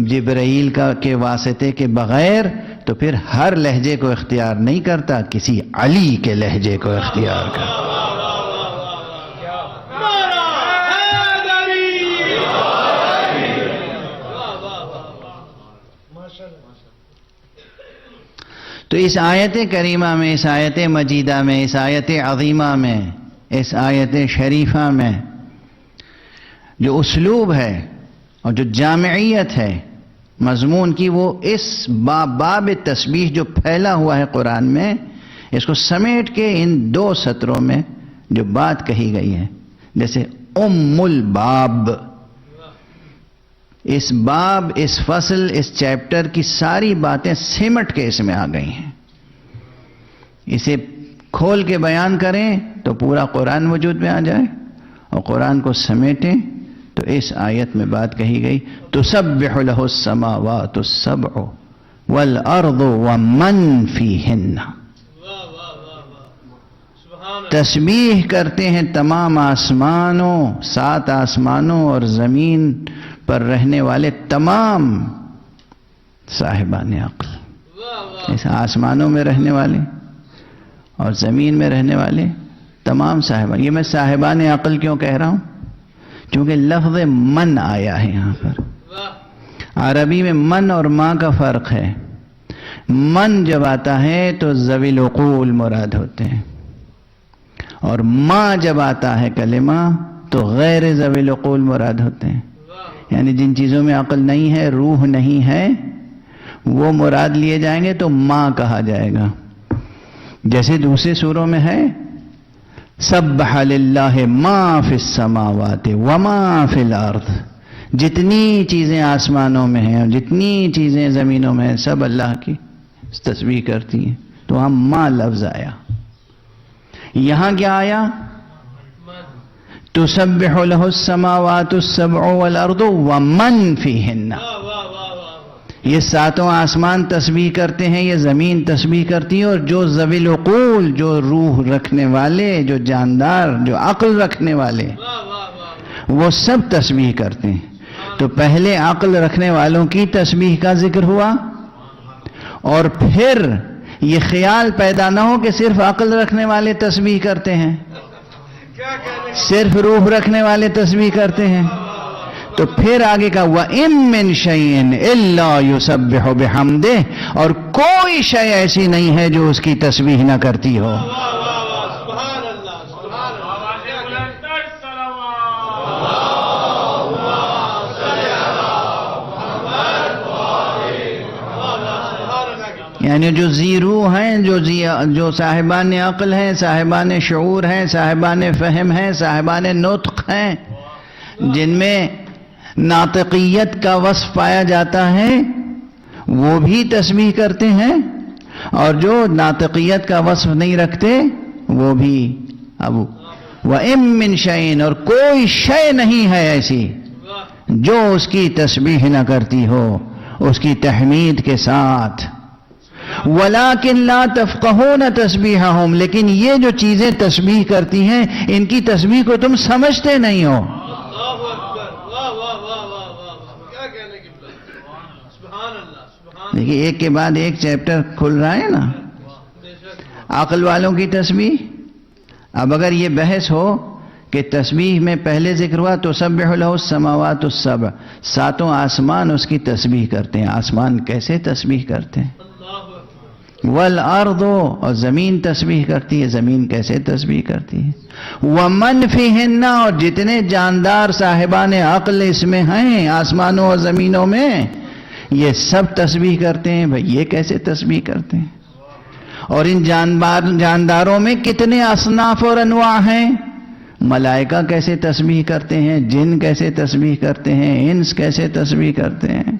A: جبرائیل کے واسطے کے بغیر تو پھر ہر لہجے کو اختیار نہیں کرتا، کسی علی کے لہجے کو اختیار کرتا. تو اس آیت کریمہ میں، اس آیت مجیدہ میں، اس آیت عظیمہ میں، اس آیت شریفہ میں جو اسلوب ہے اور جو جامعیت ہے مضمون کی، وہ اس باب تسبیح جو پھیلا ہوا ہے قرآن میں، اس کو سمیٹ کے ان 2 سطروں میں جو بات کہی گئی ہے، جیسے ام الباب، اس باب، اس فصل، اس چیپٹر کی ساری باتیں سمٹ کے اس میں آ گئی ہیں. اسے کھول کے بیان کریں تو پورا قرآن وجود میں آ جائے، اور قرآن کو سمیٹیں تو اس آیت میں بات کہی گئی تسبح له السماوات السبع والارض ومن فیہن. تسبیح کرتے ہیں تمام آسمانوں، 7 آسمانوں اور زمین پر رہنے والے تمام صاحبان عقل. اس آسمانوں میں رہنے والے اور زمین میں رہنے والے تمام صاحبان. یہ میں صاحبان عقل کیوں کہہ رہا ہوں؟ کیونکہ لفظ من آیا ہے یہاں پر. عربی میں من اور ماں کا فرق ہے. من جب آتا ہے تو ذوی العقول مراد ہوتے ہیں، اور ماں جب آتا ہے کلمہ تو غیر ذوی العقول مراد ہوتے ہیں. یعنی جن چیزوں میں عقل نہیں ہے، روح نہیں ہے، وہ مراد لیے جائیں گے تو ماں کہا جائے گا. جیسے دوسرے سوروں میں ہے سبح للہ ما فی السماوات وما فی الارض، جتنی چیزیں آسمانوں میں ہیں اور جتنی چیزیں زمینوں میں ہیں سب اللہ کی تسبیح کرتی ہیں. تو وہاں ماں لفظ آیا. یہاں کیا آیا؟ تسبح لہ السماوات السبع والارض ومن فیہن. یہ ساتوں آسمان تسبیح کرتے ہیں، یہ زمین تسبیح کرتی ہے، اور جو ذوی العقول، جو روح رکھنے والے، جو جاندار، جو عقل رکھنے والے، وہ سب تسبیح کرتے ہیں. تو پہلے عقل رکھنے والوں کی تسبیح کا ذکر ہوا، اور پھر یہ خیال پیدا نہ ہو کہ صرف عقل رکھنے والے تسبیح کرتے ہیں، صرف روح رکھنے والے تسبیح کرتے ہیں. تو پھر آگے کا وَإِن مِّن شَيْءٍ إِلَّا يُسَبِّحُ بِحَمْدِهِ، اور کوئی شے ایسی نہیں ہے جو اس کی تسبیح نہ کرتی ہو. یعنی جو ذی روح ہیں، جو صاحبان عقل ہیں، صاحبان شعور ہیں، صاحبان فہم ہیں، صاحبان نطق ہیں، جن میں ناطقیت کا وصف پایا جاتا ہے، وہ بھی تسبیح کرتے ہیں، اور جو ناطقیت کا وصف نہیں رکھتے وہ بھی. اب وَإِن مِّن شَيْءٍ، اور کوئی شے نہیں ہے ایسی جو اس کی تسبیح نہ کرتی ہو اس کی تحمید کے ساتھ. وَلَٰكِن لَا تَفْقَهُونَ تَسْبِيحَهُمْ، لیکن یہ جو چیزیں تسبیح کرتی ہیں ان کی تسبیح کو تم سمجھتے نہیں ہو. دیکھیے ایک کے بعد ایک چیپٹر کھل رہا ہے نا. عقل والوں کی تسبیح. اب اگر یہ بحث ہو کہ تسبیح میں پہلے ذکر ہوا تو تسبح لہ السماوات السبع، ساتوں آسمان اس کی تسبیح کرتے ہیں. آسمان کیسے تسبیح کرتے ہیں؟ والارض، اور زمین تسبیح کرتی ہے. زمین کیسے تسبیح کرتی ہے؟ ومن فیہن، اور جتنے جاندار صاحبان عقل اس میں ہیں آسمانوں اور زمینوں میں، یہ سب تسبیح کرتے ہیں. بھئی یہ کیسے تسبیح کرتے ہیں؟ اور ان جانداروں میں کتنے اصناف اور انواع ہیں. ملائکہ کیسے تسبیح کرتے ہیں، جن کیسے تسبیح کرتے ہیں، انس کیسے تسبیح کرتے ہیں.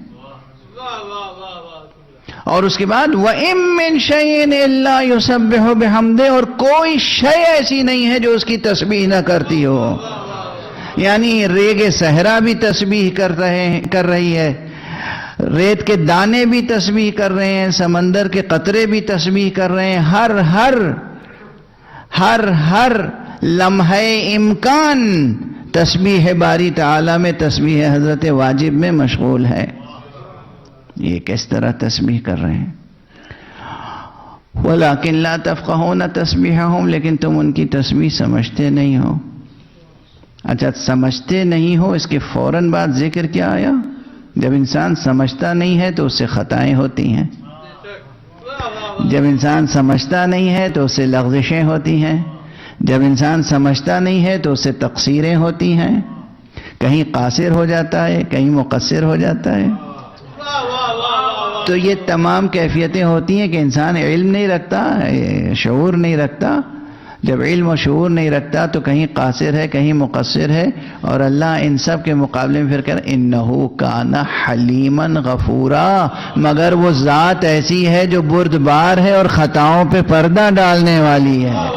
A: اور اس کے بعد وَإِن مِّن شَيْءٍ إِلَّا يُسَبِّحُ بِحَمْدِهِ، اور کوئی شے ایسی نہیں ہے جو اس کی تسبیح نہ کرتی ہو. یعنی ریگ صحرا بھی تسبیح کر رہی ہے، ریت کے دانے بھی تسبیح کر رہے ہیں، سمندر کے قطرے بھی تسبیح کر رہے ہیں. ہر لمحہ امکان تسبیح باری تعالی میں، تسبیح حضرت واجب میں مشغول ہے. یہ کس طرح تسبیح کر رہے ہیں؟ وَلَٰكِن لَا تَفْقَهُونَ تَسْبِيحَهُمْ، لیکن تم ان کی تسبیح سمجھتے نہیں ہو. اچھا سمجھتے نہیں ہو، اس کے فوراً بعد ذکر کیا آیا؟ جب انسان سمجھتا نہیں ہے تو اس سے خطائیں ہوتی ہیں. جب انسان سمجھتا نہیں ہے تو اس سے لغزشیں ہوتی ہیں. جب انسان سمجھتا نہیں ہے تو اس سے تقصیریں ہوتی ہیں. کہیں قاصر ہو جاتا ہے، کہیں مقصر ہو جاتا ہے. تو یہ تمام کیفیتیں ہوتی ہیں کہ انسان علم نہیں رکھتا، شعور نہیں رکھتا. جب علم و شعور نہیں رکھتا تو کہیں قاصر ہے، کہیں مقصر ہے. اور اللہ ان سب کے مقابلے میں پھر کہہ رہا انہو کان حلیما غفورا، مگر وہ ذات ایسی ہے جو بردبار ہے اور خطاؤں پہ پردہ ڈالنے والی ہے.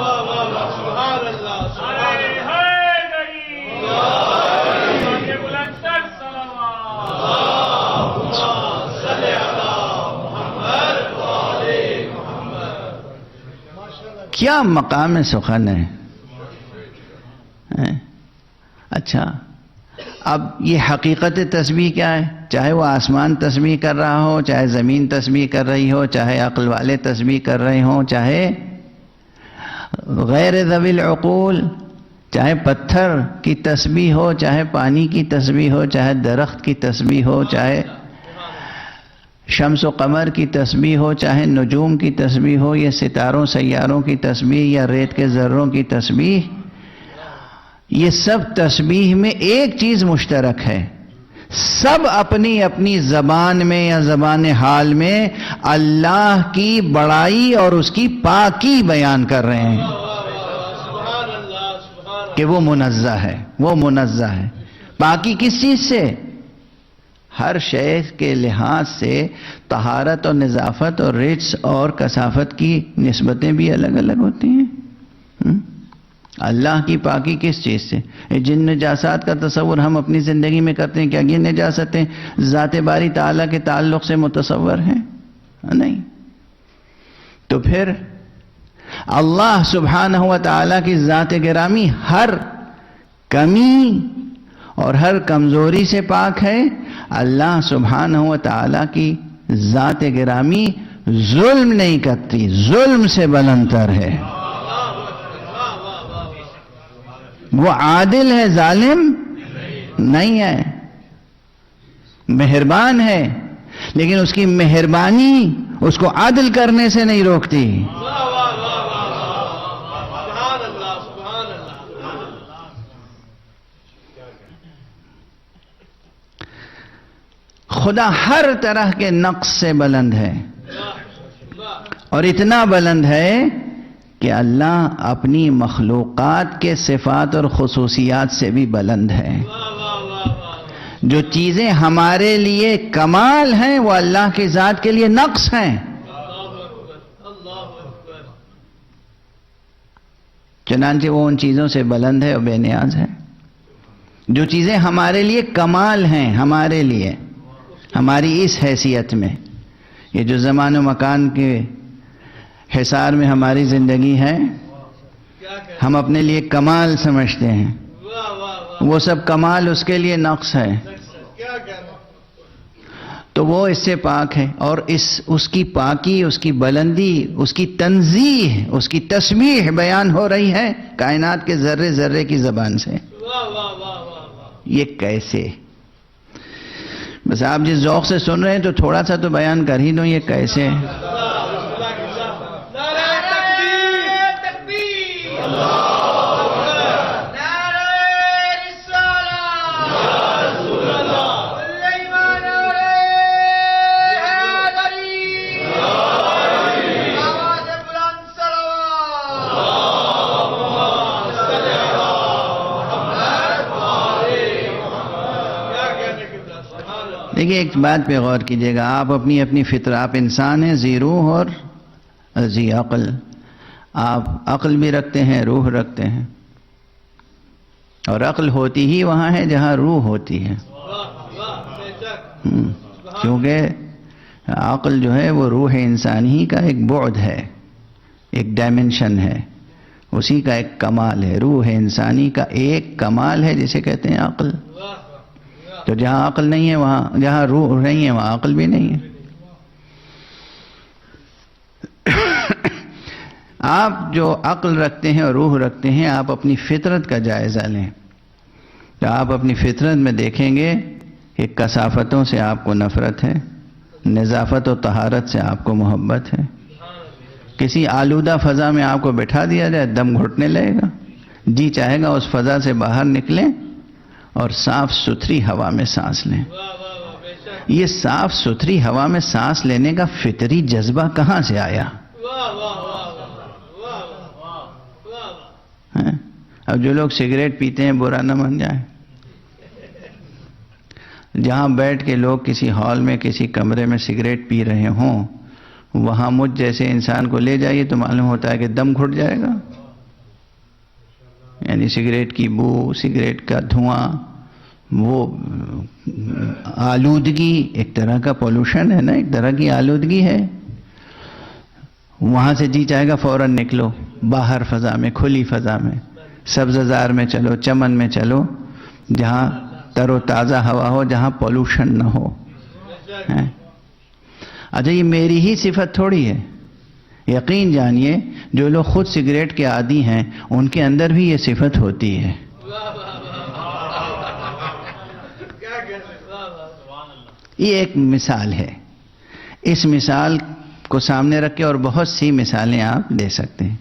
A: کیا مقام سخن ہے. اچھا اب یہ حقیقت تسبیح کیا ہے؟ چاہے وہ آسمان تسبیح کر رہا ہو، چاہے زمین تسبیح کر رہی ہو، چاہے عقل والے تسبیح کر رہے ہوں، چاہے غیر ذوی العقول، چاہے پتھر کی تسبیح ہو، چاہے پانی کی تسبیح ہو، چاہے درخت کی تسبیح ہو، چاہے شمس و قمر کی تسبیح ہو، چاہے نجوم کی تسبیح ہو، یا ستاروں سیاروں کی تسبیح، یا ریت کے ذروں کی تسبیح، یہ سب تسبیح میں ایک چیز مشترک ہے. سب اپنی اپنی زبان میں یا زبان حال میں اللہ کی بڑائی اور اس کی پاکی بیان کر رہے ہیں کہ وہ منزہ ہے، وہ منزہ ہے۔ پاکی کس چیز سے؟ ہر شے کے لحاظ سے طہارت اور نظافت اور رجس اور کثافت کی نسبتیں بھی الگ الگ ہوتی ہیں۔ اللہ کی پاکی کس چیز سے؟ جن نجاسات کا تصور ہم اپنی زندگی میں کرتے ہیں، کیا یہ نجاستیں ذات باری تعالیٰ کے تعلق سے متصور ہیں؟ نہیں۔ تو پھر اللہ سبحانہ و تعالیٰ کی ذات گرامی ہر کمی اور ہر کمزوری سے پاک ہے۔ اللہ سبحانہ و تعالیٰ کی ذات گرامی ظلم نہیں کرتی، ظلم سے بلند تر ہے۔ وہ عادل ہے، ظالم نہیں ہے، مہربان ہے، لیکن اس کی مہربانی اس کو عدل کرنے سے نہیں روکتی۔ خدا ہر طرح کے نقص سے بلند ہے، اور اتنا بلند ہے کہ اللہ اپنی مخلوقات کے صفات اور خصوصیات سے بھی بلند ہے۔ جو چیزیں ہمارے لیے کمال ہیں وہ اللہ کی ذات کے لیے نقص ہیں۔ چنانچہ وہ ان چیزوں سے بلند ہے اور بے نیاز ہے۔ جو چیزیں ہمارے لیے کمال ہیں، ہمارے لیے، ہماری اس حیثیت میں، یہ جو زمان و مکان کے حصار میں ہماری زندگی ہے، ہم اپنے لیے کمال سمجھتے ہیں، وہ سب کمال اس کے لیے نقص ہے۔ تو وہ اس سے پاک ہے، اور اس کی پاکی، اس کی بلندی، اس کی تنزیہ، اس کی تسبیح بیان ہو رہی ہے کائنات کے ذرے ذرے کی زبان سے۔ یہ کیسے؟ بس آپ جس ذوق سے سن رہے ہیں تو تھوڑا سا تو بیان کر ہی دوں، یہ کیسے؟ دیکھیے ایک بات پہ غور کیجئے گا، آپ اپنی اپنی فطرت، آپ انسان ہیں ذی روح اور ذی عقل، آپ عقل بھی رکھتے ہیں، روح رکھتے ہیں، اور عقل ہوتی ہی وہاں ہے جہاں روح ہوتی ہے، کیونکہ عقل جو ہے وہ روح انسانی کا ایک بعد ہے، ایک ڈائمنشن ہے، اسی کا ایک کمال ہے۔ روح انسانی کا ایک کمال ہے جسے کہتے ہیں عقل۔ تو جہاں عقل نہیں ہے، وہاں جہاں روح نہیں ہے وہاں عقل بھی نہیں ہے۔ آپ جو عقل رکھتے ہیں اور روح رکھتے ہیں، آپ اپنی فطرت کا جائزہ لیں تو آپ اپنی فطرت میں دیکھیں گے کہ کثافتوں سے آپ کو نفرت ہے، نظافت و طہارت سے آپ کو محبت ہے۔ کسی آلودہ فضا میں آپ کو بٹھا دیا جائے، دم گھٹنے لگے گا، جی چاہے گا اس فضا سے باہر نکلیں اور صاف ستھری ہوا میں سانس لیں۔ یہ صاف ستھری ہوا میں سانس لینے کا فطری جذبہ کہاں سے آیا؟ اب جو لوگ سگریٹ پیتے ہیں برا نہ مان جائیں، جہاں بیٹھ کے لوگ کسی ہال میں کسی کمرے میں سگریٹ پی رہے ہوں، وہاں مجھ جیسے انسان کو لے جائیے تو معلوم ہوتا ہے کہ دم گھٹ جائے گا۔ یعنی سگریٹ کی بو، سگریٹ کا دھواں، وہ آلودگی ایک طرح کا پولوشن ہے نا، ایک طرح کی آلودگی ہے۔ وہاں سے جی چاہے گا فوراً نکلو باہر فضا میں، کھلی فضا میں، سبززار میں چلو، چمن میں چلو، جہاں تر و تازہ ہوا ہو، جہاں پولوشن نہ ہو۔ اچھا یہ میری ہی صفت تھوڑی ہے، یقین جانیے جو لوگ خود سگریٹ کے عادی ہیں ان کے اندر بھی یہ صفت ہوتی ہے۔ یہ ایک مثال ہے، اس مثال کو سامنے رکھ کے اور بہت سی مثالیں آپ دے سکتے ہیں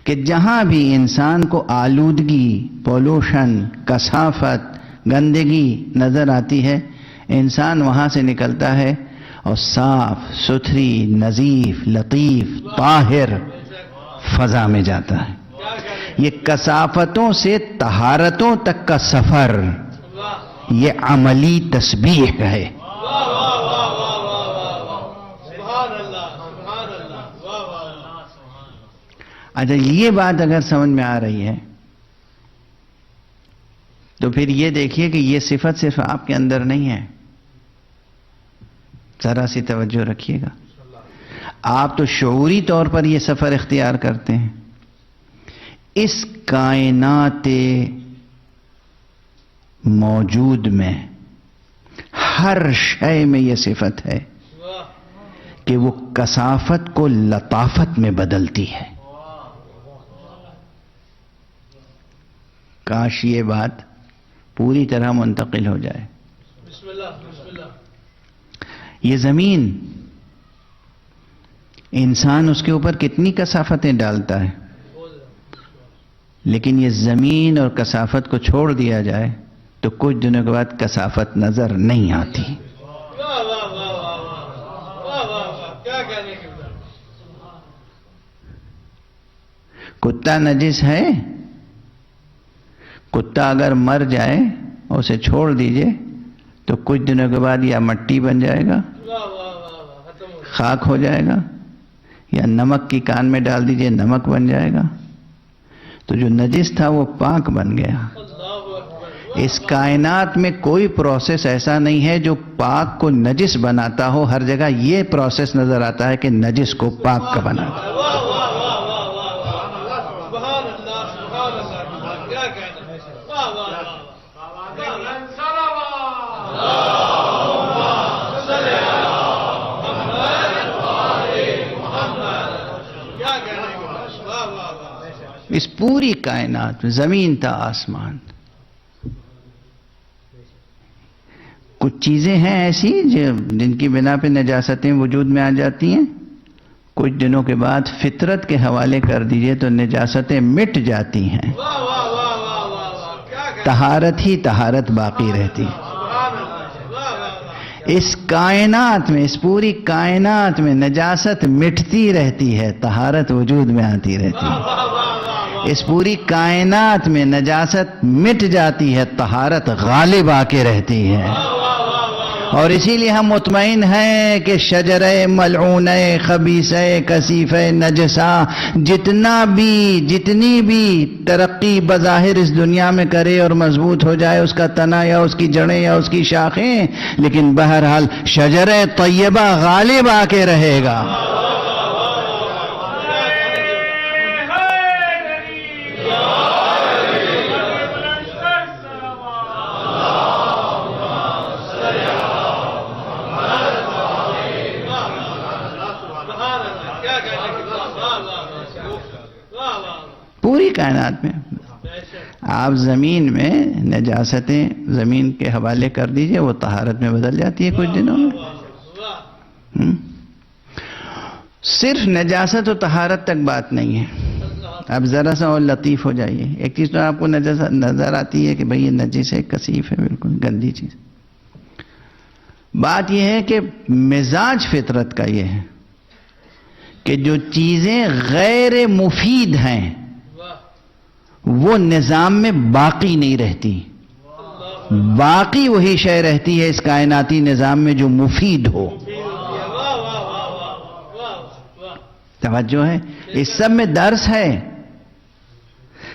A: کہ جہاں بھی انسان کو آلودگی، پولوشن، کثافت، گندگی نظر آتی ہے، انسان وہاں سے نکلتا ہے اور صاف ستھری نظیف لطیف طاہر فضا میں جاتا ہے. یہ کثافتوں سے طہارتوں تک کا سفر یہ عملی تسبیح ہے. اچھا یہ بات اگر سمجھ میں آ رہی ہے تو پھر یہ دیکھیے کہ یہ صفت صرف آپ کے اندر نہیں ہے. ذرا سی توجہ رکھیے گا. آپ تو شعوری طور پر یہ سفر اختیار کرتے ہیں. اس کائنات موجود میں ہر شے میں یہ صفت ہے کہ وہ کثافت کو لطافت میں بدلتی ہے. کاش یہ بات پوری طرح منتقل ہو جائے. یہ زمین انسان اس کے اوپر کتنی کثافتیں ڈالتا ہے، لیکن یہ زمین اور کثافت کو چھوڑ دیا جائے تو کچھ دنوں کے بعد کثافت نظر نہیں آتی. کتا نجس ہے، کتا اگر مر جائے اور اسے چھوڑ دیجئے تو کچھ دنوں کے بعد یا مٹی بن جائے گا، خاک ہو جائے گا، یا نمک کی کان میں ڈال دیجئے نمک بن جائے گا. تو جو نجس تھا وہ پاک بن گیا. اس کائنات میں کوئی پروسیس ایسا نہیں ہے جو پاک کو نجس بناتا ہو. ہر جگہ یہ پروسیس نظر آتا ہے کہ نجس کو پاک کا بناتا ہے. اس پوری کائنات زمین تا آسمان کچھ چیزیں ہیں ایسی جن کی بنا پہ نجاستیں وجود میں آ جاتی ہیں. کچھ دنوں کے بعد فطرت کے حوالے کر دیجئے تو نجاستیں مٹ جاتی ہیں، طہارت ہی طہارت باقی رہتی ہے. اس کائنات میں، اس پوری کائنات میں نجاست مٹتی رہتی ہے، طہارت وجود میں آتی رہتی ہے. اس پوری کائنات میں نجاست مٹ جاتی ہے، طہارت غالب آ کے رہتی ہے. اور اسی لیے ہم مطمئن ہیں کہ شجرہ ملعونہ خبیثہ کثیفہ نجسہ جتنی بھی ترقی بظاہر اس دنیا میں کرے اور مضبوط ہو جائے اس کا تنا یا اس کی جڑیں یا اس کی شاخیں، لیکن بہرحال شجرہ طیبہ غالب آ کے رہے گا. پوری کائنات میں آپ زمین میں نجاستیں زمین کے حوالے کر دیجئے، وہ طہارت میں بدل جاتی ہے کچھ دنوں میں. صرف نجاست و طہارت تک بات نہیں ہے. اب ذرا سا اور لطیف ہو جائیے. ایک چیز تو آپ کو نظر آتی ہے کہ بھئی یہ نجس ہے، کثیف ہے، بالکل گندی چیز. بات یہ ہے کہ مزاج فطرت کا یہ ہے کہ جو چیزیں غیر مفید ہیں وہ نظام میں باقی نہیں رہتی. باقی وہی شے رہتی ہے اس کائناتی نظام میں جو مفید ہو. توجہ ہے؟ اس سب میں درس ہے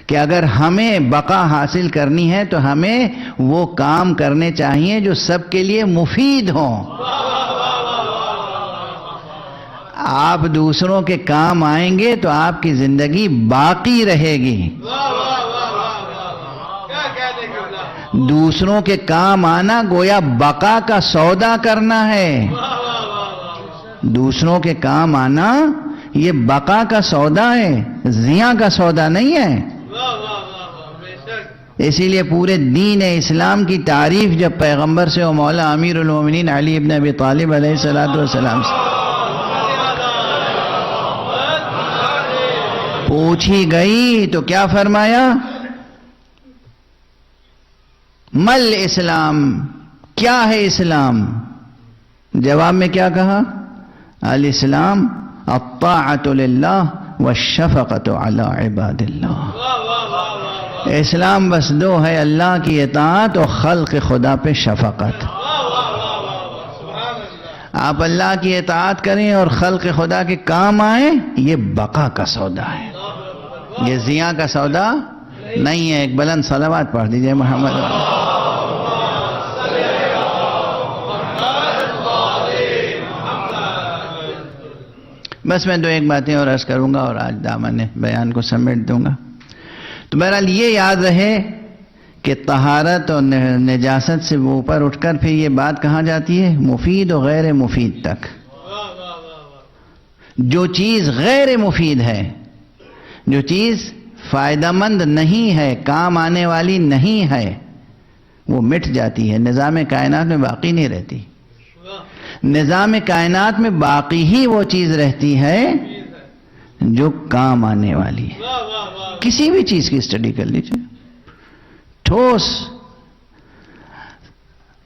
A: کہ اگر ہمیں بقا حاصل کرنی ہے تو ہمیں وہ کام کرنے چاہیے جو سب کے لیے مفید ہوں. آپ دوسروں کے کام آئیں گے تو آپ کی زندگی باقی رہے گی. دوسروں کے کام آنا گویا بقا کا سودا کرنا ہے. دوسروں کے کام آنا یہ بقا کا سودا ہے، زیاں کا سودا نہیں ہے. اسی لیے پورے دین اسلام کی تعریف جب پیغمبر سے و مولا امیر المومنین علی ابن ابی طالب علیہ السلام سے پوچھی گئی تو کیا فرمایا؟ مل اسلام، کیا ہے اسلام؟ جواب میں کیا کہا؟ الاسلام الطاعت للہ والشفقۃ علی عباد اللہ۔ اسلام بس دو ہے، اللہ کی اطاعت اور خلق خدا پہ شفقت۔ آپ اللہ کی اطاعت کریں اور خلق خدا کے کام آئیں، یہ بقا کا سودا ہے، یہ زیاں کا سودا نہیں ہے۔ ایک بلند صلوات پڑھ دیجئے محمد۔ بس میں دو ایک باتیں اور عرض کروں گا اور آج دامن بیان کو سمیٹ دوں گا۔ تو بہرحال یہ یاد رہے کہ طہارت اور نجاست سے وہ اوپر اٹھ کر پھر یہ بات کہاں جاتی ہے؟ مفید و غیر مفید تک۔ جو چیز غیر مفید ہے، جو چیز فائدہ مند نہیں ہے، کام آنے والی نہیں ہے، وہ مٹ جاتی ہے، نظام کائنات میں باقی نہیں رہتی۔ نظام کائنات میں باقی ہی وہ چیز رہتی ہے جو کام آنے والی ہے۔ کسی بھی چیز کی اسٹڈی کر لیجیے، ٹھوس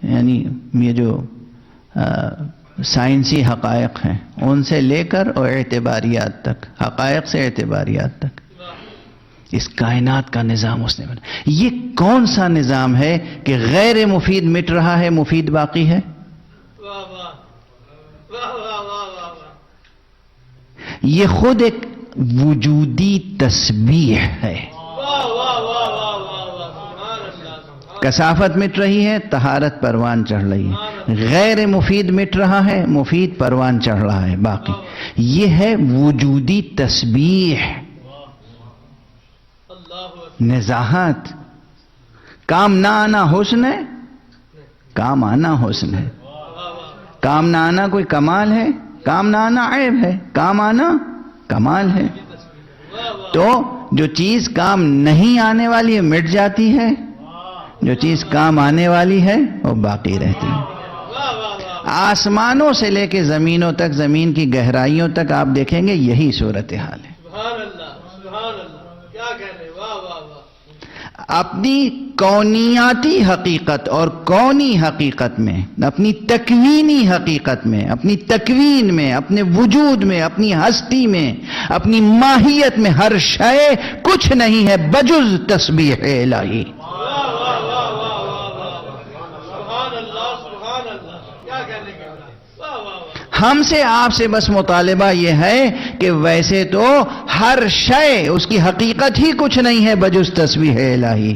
A: یعنی یہ جو سائنسی حقائق ہیں ان سے لے کر اور اعتباریات تک، حقائق سے اعتباریات تک، اس کائنات کا نظام اس نے بنا۔ یہ کون سا نظام ہے کہ غیر مفید مٹ رہا ہے، مفید باقی ہے؟ یہ خود ایک وجودی تسبیح ہے۔ کثافت مٹ رہی ہے، طہارت پروان چڑھ رہی ہے۔ غیر مفید مٹ رہا ہے، مفید پروان چڑھ رہا ہے باقی۔ یہ ہے وجودی تسبیح، نزاہت۔ کام نہ آنا حسن ہے، کام آنا حسن ہے۔ کام نہ آنا کوئی کمال ہے، کام نہ آنا عیب ہے، کام آنا کمال ہے۔ تو جو چیز کام نہیں آنے والی ہے مٹ جاتی ہے، جو چیز کام آنے والی ہے وہ باقی رہتی ہے۔ آسمانوں سے لے کے زمینوں تک، زمین کی گہرائیوں تک آپ دیکھیں گے یہی صورتحال ہے۔ اپنی کونیاتی حقیقت اور کونی حقیقت میں، اپنی تکوینی حقیقت میں، اپنی تکوین میں، اپنے وجود میں، اپنی ہستی میں، اپنی ماہیت میں ہر شے کچھ نہیں ہے بجز تسبیح الہی۔ ہم سے آپ سے بس مطالبہ یہ ہے کہ ویسے تو ہر شے اس کی حقیقت ہی کچھ نہیں ہے بجز تسبیح الہی۔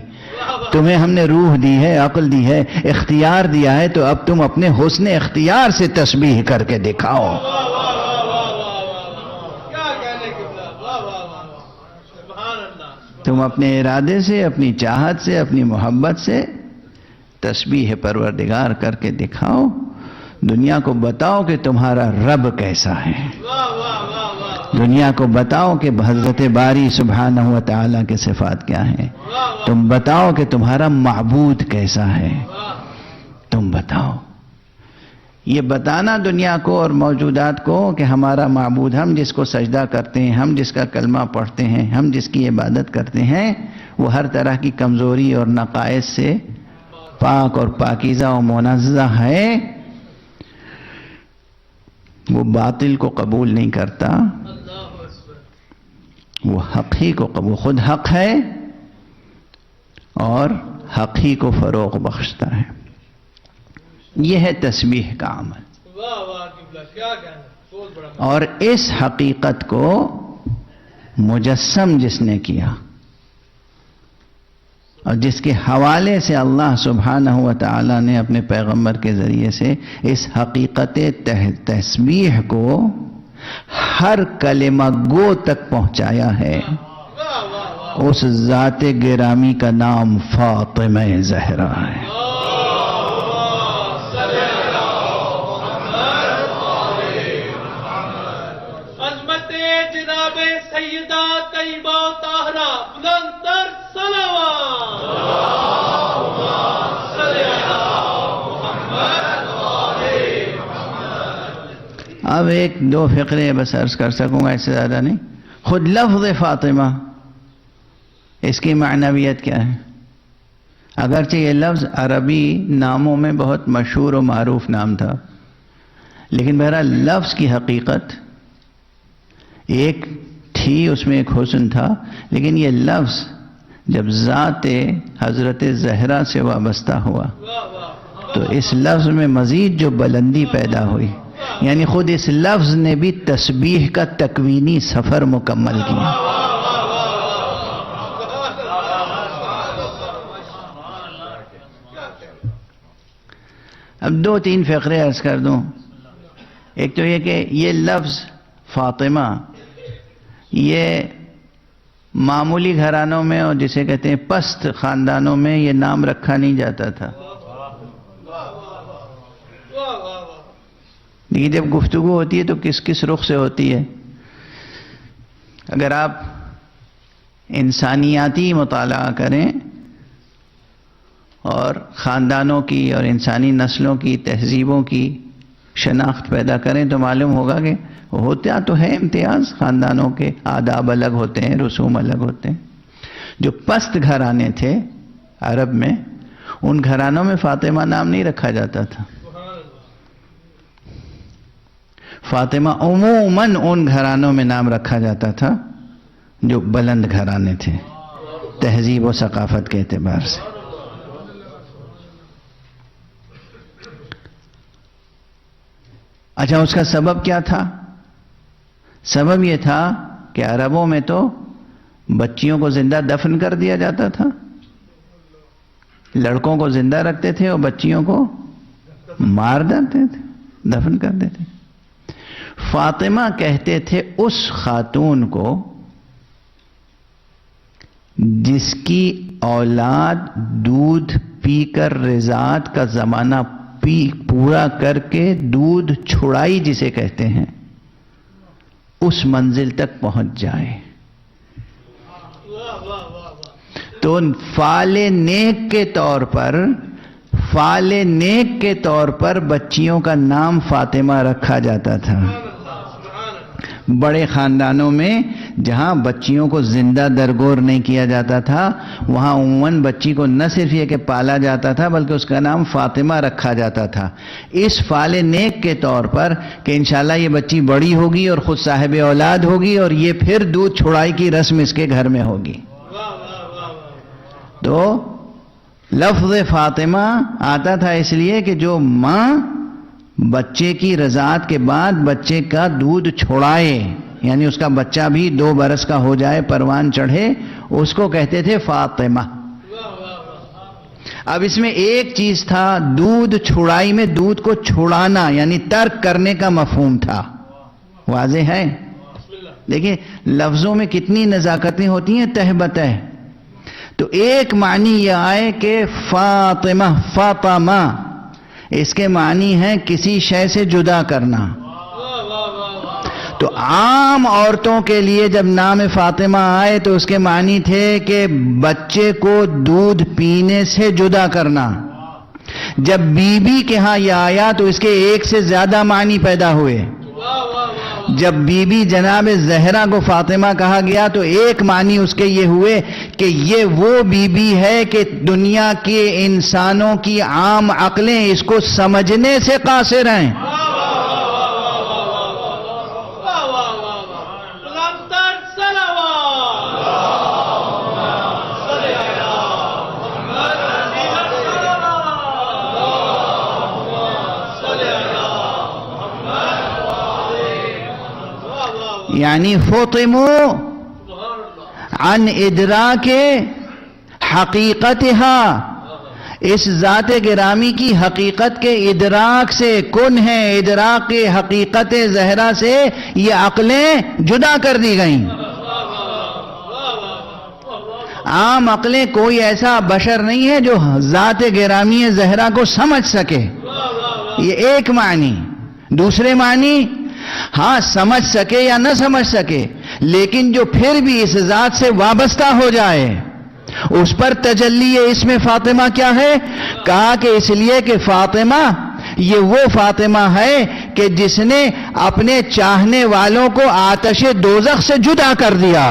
A: تمہیں ہم نے روح دی ہے، عقل دی ہے، اختیار دیا ہے، تو اب تم اپنے حسن اختیار سے تسبیح کر کے دکھاؤ۔ تم اپنے ارادے سے، اپنی چاہت سے، اپنی محبت سے تسبیح پروردگار کر کے دکھاؤ۔ دنیا کو بتاؤ کہ تمہارا رب کیسا ہے، دنیا کو بتاؤ کہ حضرت باری سبحانہ و تعالیٰ کے صفات کیا ہیں، تم بتاؤ کہ تمہارا معبود کیسا ہے، تم بتاؤ۔ یہ بتانا دنیا کو اور موجودات کو کہ ہمارا معبود، ہم جس کو سجدہ کرتے ہیں، ہم جس کا کلمہ پڑھتے ہیں، ہم جس کی عبادت کرتے ہیں، وہ ہر طرح کی کمزوری اور نقائص سے پاک اور پاکیزہ و منزہ ہے، وہ باطل کو قبول نہیں کرتا، وہ حق ہی کو قبول، خود حق ہے اور حق ہی کو فروغ بخشتا ہے۔ یہ ہے تسبیح کا عمل۔ اور اس حقیقت کو مجسم جس نے کیا اور جس کے حوالے سے اللہ سبحانہ و تعالی نے اپنے پیغمبر کے ذریعے سے اس حقیقت تسبیح کو ہر کلمہ گو تک پہنچایا ہے، اس ذات گرامی کا نام فاطمہ زہرا ہے۔
C: عظمت جناب سیدہ طیبہ طاہرہ بلند تر صلوات۔
A: اب ایک دو فقرے بس عرض کر سکوں گا، اس سے زیادہ نہیں۔ خود لفظ فاطمہ، اس کی معنویت کیا ہے؟ اگرچہ یہ لفظ عربی ناموں میں بہت مشہور و معروف نام تھا، لیکن بہرحال لفظ کی حقیقت ایک تھی، اس میں ایک حسن تھا، لیکن یہ لفظ جب ذات حضرت زہرا سے وابستہ ہوا تو اس لفظ میں مزید جو بلندی پیدا ہوئی، یعنی خود اس لفظ نے بھی تسبیح کا تکوینی سفر مکمل کیا۔ اب 2-3 فقرے عرض کر دوں۔ ایک تو یہ کہ یہ لفظ فاطمہ یہ معمولی گھرانوں میں اور جسے کہتے ہیں پست خاندانوں میں یہ نام رکھا نہیں جاتا تھا، لیکن جب گفتگو ہوتی ہے تو کس کس رخ سے ہوتی ہے؟ اگر آپ انسانیاتی مطالعہ کریں اور خاندانوں کی اور انسانی نسلوں کی تہذیبوں کی شناخت پیدا کریں تو معلوم ہوگا کہ ہوتا تو ہے امتیاز، خاندانوں کے آداب الگ ہوتے ہیں، رسوم الگ ہوتے ہیں۔ جو پست گھرانے تھے عرب میں، ان گھرانوں میں فاطمہ نام نہیں رکھا جاتا تھا۔ فاطمہ عموماً ان گھرانوں میں نام رکھا جاتا تھا جو بلند گھرانے تھے تہذیب و ثقافت کے اعتبار سے۔ اچھا، اس کا سبب کیا تھا؟ سبب یہ تھا کہ عربوں میں تو بچیوں کو زندہ دفن کر دیا جاتا تھا، لڑکوں کو زندہ رکھتے تھے اور بچیوں کو مار دیتے تھے، دفن کر دیتے تھے۔ فاطمہ کہتے تھے اس خاتون کو جس کی اولاد دودھ پی کر رضاعت کا زمانہ پورا کر کے دودھ چھڑائی جسے کہتے ہیں، اس منزل تک پہنچ جائے تو فعال نیک کے طور پر بچیوں کا نام فاطمہ رکھا جاتا تھا۔ بڑے خاندانوں میں جہاں بچیوں کو زندہ درگور نہیں کیا جاتا تھا، وہاں عموماً بچی کو نہ صرف یہ کہ پالا جاتا تھا بلکہ اس کا نام فاطمہ رکھا جاتا تھا، اس فعال نیک کے طور پر کہ انشاءاللہ یہ بچی بڑی ہوگی اور خود صاحب اولاد ہوگی اور یہ پھر دودھ چھڑائی کی رسم اس کے گھر میں ہوگی۔ تو لفظ فاطمہ آتا تھا اس لیے کہ جو ماں بچے کی رضاعت کے بعد بچے کا دودھ چھوڑائے، یعنی اس کا بچہ بھی 2 برس کا ہو جائے، پروان چڑھے، اس کو کہتے تھے فاطمہ۔ اب اس میں ایک چیز تھا، دودھ چھڑائی میں دودھ کو چھڑانا یعنی ترک کرنے کا مفہوم تھا۔ واضح ہے؟ دیکھیں لفظوں میں کتنی نزاکتیں ہوتی ہیں تہ بتہ۔ تو ایک معنی یہ آئے کہ فاطمہ، فاطمہ، اس کے معنی ہے کسی شے سے جدا کرنا۔ تو عام عورتوں کے لیے جب نام فاطمہ آئے تو اس کے معنی تھے کہ بچے کو دودھ پینے سے جدا کرنا۔ جب بی بی کے ہاں یہ آیا تو اس کے ایک سے زیادہ معنی پیدا ہوئے۔ جب بی بی جناب زہرا کو فاطمہ کہا گیا تو ایک معنی اس کے یہ ہوئے کہ یہ وہ بی بی ہے کہ دنیا کے انسانوں کی عام عقلیں اس کو سمجھنے سے قاصر ہیں۔ یعنی فطموا عن ادراک حقیقتها، اس ذات گرامی کی حقیقت کے ادراک سے، کن ہے ادراک حقیقت زہرا سے یہ عقلیں جدا کر دی گئیں۔ عام عقلیں کوئی ایسا بشر نہیں ہے جو ذات گرامی زہرا کو سمجھ سکے، یہ ایک معنی۔ دوسرے معنی، ہاں سمجھ سکے یا نہ سمجھ سکے لیکن جو پھر بھی اس ذات سے وابستہ ہو جائے اس پر تجلی اسم فاطمہ کیا ہے؟ کہا کہ اس لیے کہ فاطمہ یہ وہ فاطمہ ہے کہ جس نے اپنے چاہنے والوں کو آتش دوزخ سے جدا کر دیا۔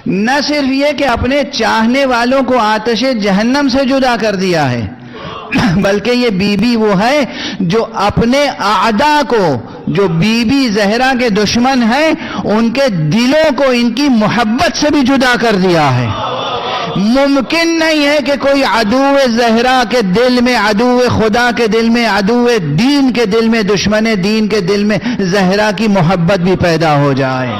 A: نہ صرف یہ کہ اپنے چاہنے والوں کو آتش جہنم سے جدا کر دیا ہے، بلکہ یہ بی بی وہ ہے جو اپنے اعداء کو، جو بی بی زہرا کے دشمن ہیں، ان کے دلوں کو ان کی محبت سے بھی جدا کر دیا ہے۔ ممکن نہیں ہے کہ کوئی عدو زہرا کے دل میں، عدو خدا کے دل میں، عدو دین کے دل میں، دشمن دین کے دل میں زہرا کی محبت بھی پیدا ہو جائے۔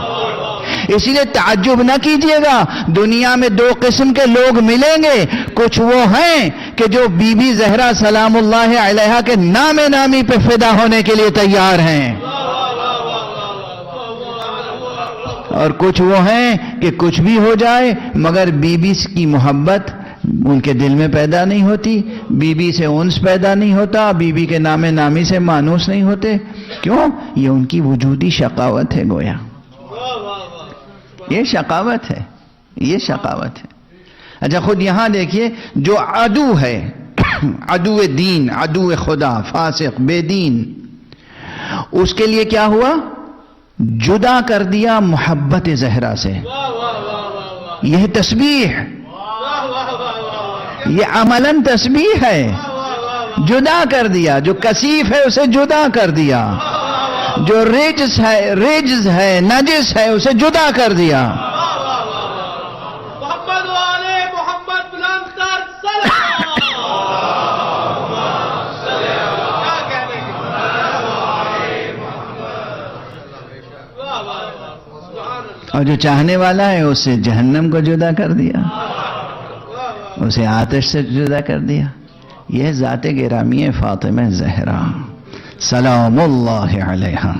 A: اسی لیے تعجب نہ کیجیے گا، دنیا میں دو قسم کے لوگ ملیں گے، کچھ وہ ہیں کہ جو بی بی زہرا سلام اللہ علیہا کے نام نامی پہ فدا ہونے کے لیے تیار ہیں، اور کچھ وہ ہیں کہ کچھ بھی ہو جائے مگر بی بی کی محبت ان کے دل میں پیدا نہیں ہوتی، بی بی سے انس پیدا نہیں ہوتا، بی بی کے نام نامی سے مانوس نہیں ہوتے۔ کیوں؟ یہ ان کی وجودی شقاوت ہے، گویا یہ شقاوت ہے، یہ شقاوت ہے۔ اچھا خود یہاں دیکھیے، جو عدو ہے، عدو دین، عدو خدا، فاسق، بے دین، اس کے لیے کیا ہوا؟ جدا کر دیا محبت زہرا سے۔ یہ تسبیح، یہ عملاً تسبیح ہے، جدا کر دیا۔ جو کثیف ہے اسے جدا کر دیا، جو رجس ہے، نجس ہے، اسے جدا کر دیا۔
C: محمد والے محمد بلند تر صلوات۔ کیا کہنے کی؟
A: اور جو چاہنے والا ہے اسے جہنم کو جدا کر دیا، اسے آتش سے جدا کر دیا۔ یہ ذات گرامی فاطمہ زہرا سلام اللہ علیہا۔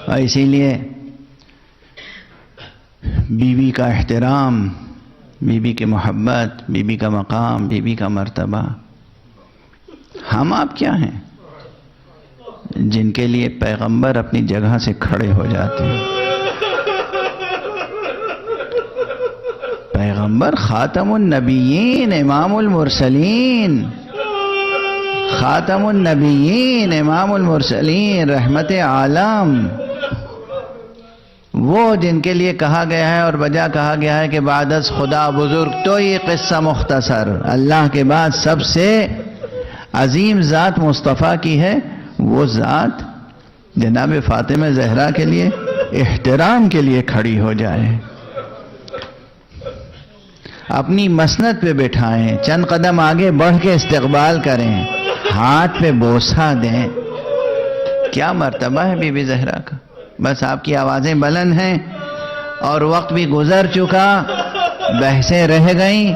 A: اور اسی لیے بیوی کا احترام، بیوی کی محبت، بیوی کا مقام، بیوی کا مرتبہ، ہم آپ کیا ہیں جن کے لیے پیغمبر اپنی جگہ سے کھڑے ہو جاتے ہیں؟ پیغمبر خاتم النبیین، امام المرسلین، خاتم النبیین، امام المرسلین، رحمت عالم، وہ جن کے لیے کہا گیا ہے اور بجا کہا گیا ہے کہ بعد از خدا بزرگ تو یہ قصہ مختصر، اللہ کے بعد سب سے عظیم ذات مصطفیٰ کی ہے، وہ ذات جناب فاطمہ زہرا کے لیے احترام کے لیے کھڑی ہو جائے، اپنی مسند پہ بٹھائیں، چند قدم آگے بڑھ کے استقبال کریں، ہاتھ پہ بوسہ دیں۔ کیا مرتبہ ہے بی بی زہرا کا! بس آپ کی آوازیں بلند ہیں اور وقت بھی گزر چکا، بحثیں رہ گئیں،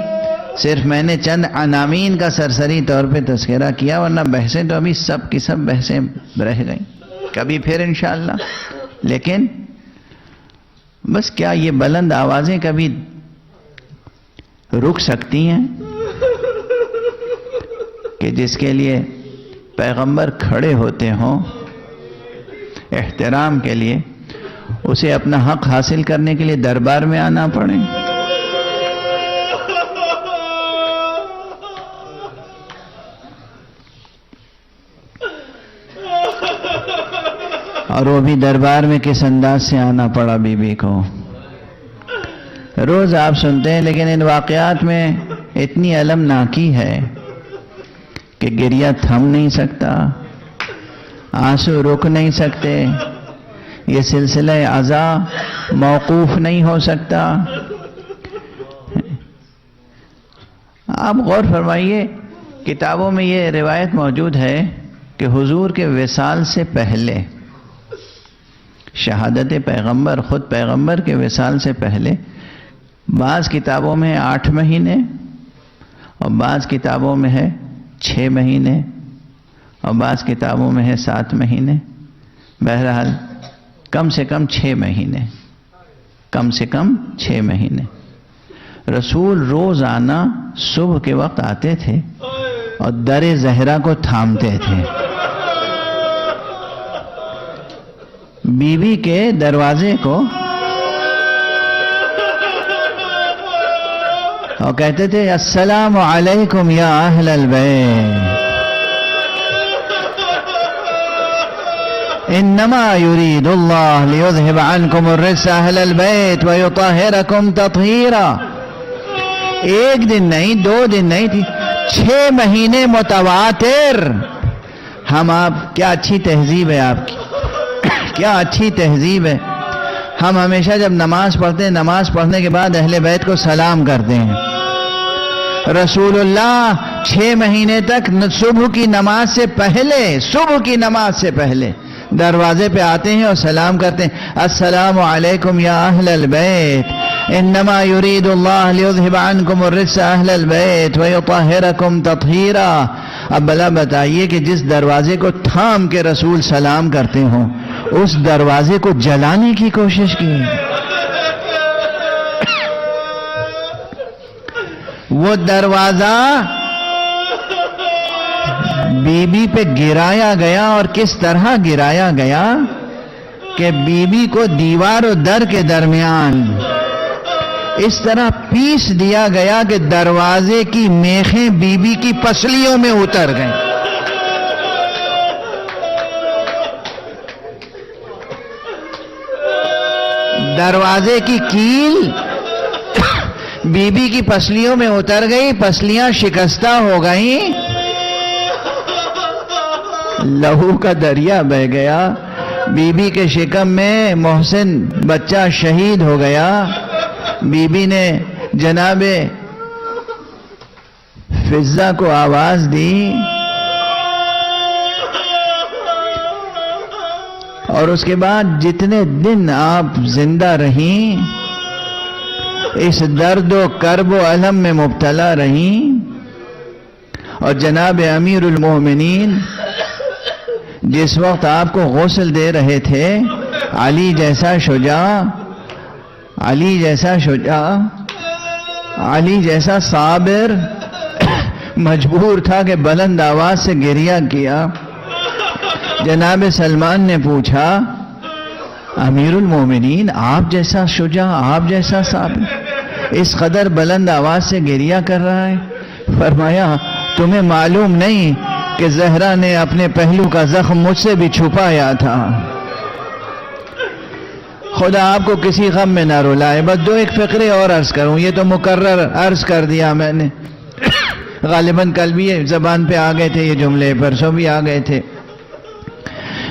A: صرف میں نے چند عناوین کا سرسری طور پہ تذکرہ کیا، ورنہ بحثیں تو ابھی سب کی سب بحثیں رہ گئیں، کبھی پھر انشاءاللہ۔ لیکن بس کیا یہ بلند آوازیں کبھی رک سکتی ہیں کہ جس کے لیے پیغمبر کھڑے ہوتے ہوں احترام کے لیے، اسے اپنا حق حاصل کرنے کے لیے دربار میں آنا پڑے؟ اور وہ بھی دربار میں کس انداز سے آنا پڑا بی بی کو؟ روز آپ سنتے ہیں، لیکن ان واقعات میں اتنی المناکی ہے کہ گریہ تھم نہیں سکتا، آنسو رک نہیں سکتے، یہ سلسلہ عزا موقوف نہیں ہو سکتا۔ آپ غور فرمائیے، کتابوں میں یہ روایت موجود ہے کہ حضور کے وصال سے پہلے، شہادت پیغمبر، خود پیغمبر کے وصال سے پہلے، بعض کتابوں میں 8 مہینے اور بعض کتابوں میں ہے 6 مہینے اور بعض کتابوں میں ہے 7 مہینے، بہرحال کم سے کم 6 مہینے، کم سے کم 6 مہینے رسول روزانہ صبح کے وقت آتے تھے اور در زہرا کو تھامتے تھے، بیوی کے دروازے کو، اور کہتے تھے السلام علیکم یا اہل البیت، انما یرید اللہ لیذہب عنکم الرجس اہل البیت ویطہرکم تطہیرا. ایک دن نہیں، 2 دن نہیں تھی، 6 مہینے متواتر. ہم آپ، کیا اچھی تہذیب ہے آپ کی، کیا اچھی تہذیب ہے. ہم ہمیشہ جب نماز پڑھتے ہیں، نماز پڑھنے کے بعد اہل بیت کو سلام کرتے ہیں. رسول اللہ 6 مہینے تک صبح کی نماز سے پہلے دروازے پہ آتے ہیں اور سلام کرتے ہیں، السلام علیکم یا اہل البیت، انما یرید اللہ لیذہب عنکم الرجس اہل البیت ویطہرکم تطہیرا. اب بلا بتائیے کہ جس دروازے کو تھام کے رسول سلام کرتے ہوں، اس دروازے کو جلانے کی کوشش کی. وہ دروازہ بی بی پہ گرایا گیا، اور کس طرح گرایا گیا کہ بی بی کو دیوار و در کے درمیان اس طرح پیس دیا گیا کہ دروازے کی میخیں بی بی کی پسلیوں میں اتر گئیں. دروازے کی کیل بی بی کی پسلیوں میں اتر گئی، پسلیاں شکستہ ہو گئیں، لہو کا دریا بہہ گیا. بی بی کے شکم میں محسن بچہ شہید ہو گیا. بی بی نے جناب فضہ کو آواز دی، اور اس کے بعد جتنے دن آپ زندہ رہیں اس درد و کرب و الم میں مبتلا رہیں. اور جناب امیر المومنین جس وقت آپ کو غسل دے رہے تھے، علی جیسا شجاع، علی جیسا صابر مجبور تھا کہ بلند آواز سے گریہ کیا. جناب سلمان نے پوچھا، امیر المومنین آپ جیسا شجاع، آپ جیسا صابر اس قدر بلند آواز سے گریہ کر رہا ہے؟ فرمایا تمہیں معلوم نہیں کہ زہرا نے اپنے پہلو کا زخم مجھ سے بھی چھپایا تھا. خدا آپ کو کسی غم میں نہ رلائے. بس 2 فقرے اور عرض کروں، یہ تو مکرر عرض کر دیا میں نے، غالباً کل بھی زبان پہ آ گئے تھے یہ جملے، پرسوں بھی آ گئے تھے.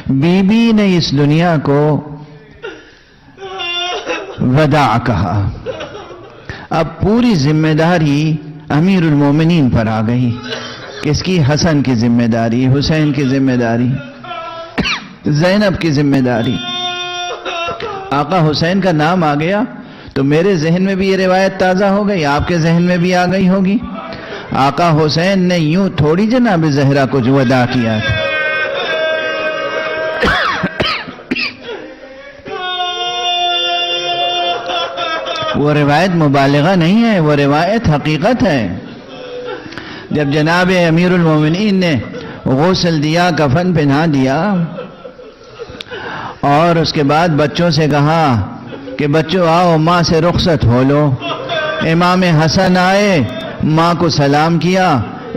A: بی بی نے اس دنیا کو وداع کہا. اب پوری ذمہ داری امیر المومنین پر آ گئی. کس کی؟ حسن کی ذمہ داری، حسین کی ذمہ داری، زینب کی ذمہ داری. آقا حسین کا نام آ گیا تو میرے ذہن میں بھی یہ روایت تازہ ہو گئی، آپ کے ذہن میں بھی آ گئی ہوگی. آقا حسین نے یوں تھوڑی جناب زہرا کو وداع کیا تھا. وہ روایت مبالغہ نہیں ہے، وہ روایت حقیقت ہے. جب جناب امیر المومنین نے غسل دیا، کفن پہنا دیا، اور اس کے بعد بچوں سے کہا کہ بچوں آؤ ماں سے رخصت ہو لو. امام حسن آئے، ماں کو سلام کیا،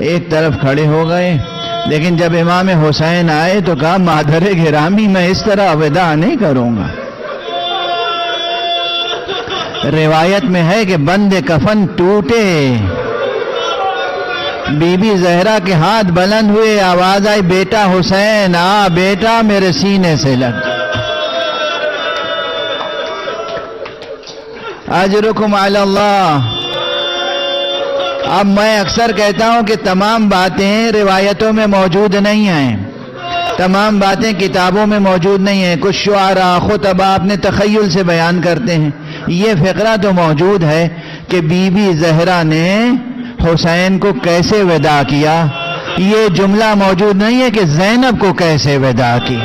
A: ایک طرف کھڑے ہو گئے. لیکن جب امام حسین آئے تو کہا مادر گرامی میں اس طرح وداع نہیں کروں گا. روایت میں ہے کہ بند کفن ٹوٹے، بی بی زہرا کے ہاتھ بلند ہوئے، آواز آئی بیٹا حسین آ بیٹا میرے سینے سے لگ. اجرکم علی اللہ. اب میں اکثر کہتا ہوں کہ تمام باتیں روایتوں میں موجود نہیں ہیں، تمام باتیں کتابوں میں موجود نہیں ہیں. کچھ شعراء خطباء اپنے تخیل سے بیان کرتے ہیں. یہ فقرہ تو موجود ہے کہ بی بی زہرا نے حسین کو کیسے وداع کیا. یہ جملہ موجود نہیں ہے کہ زینب کو کیسے وداع کی.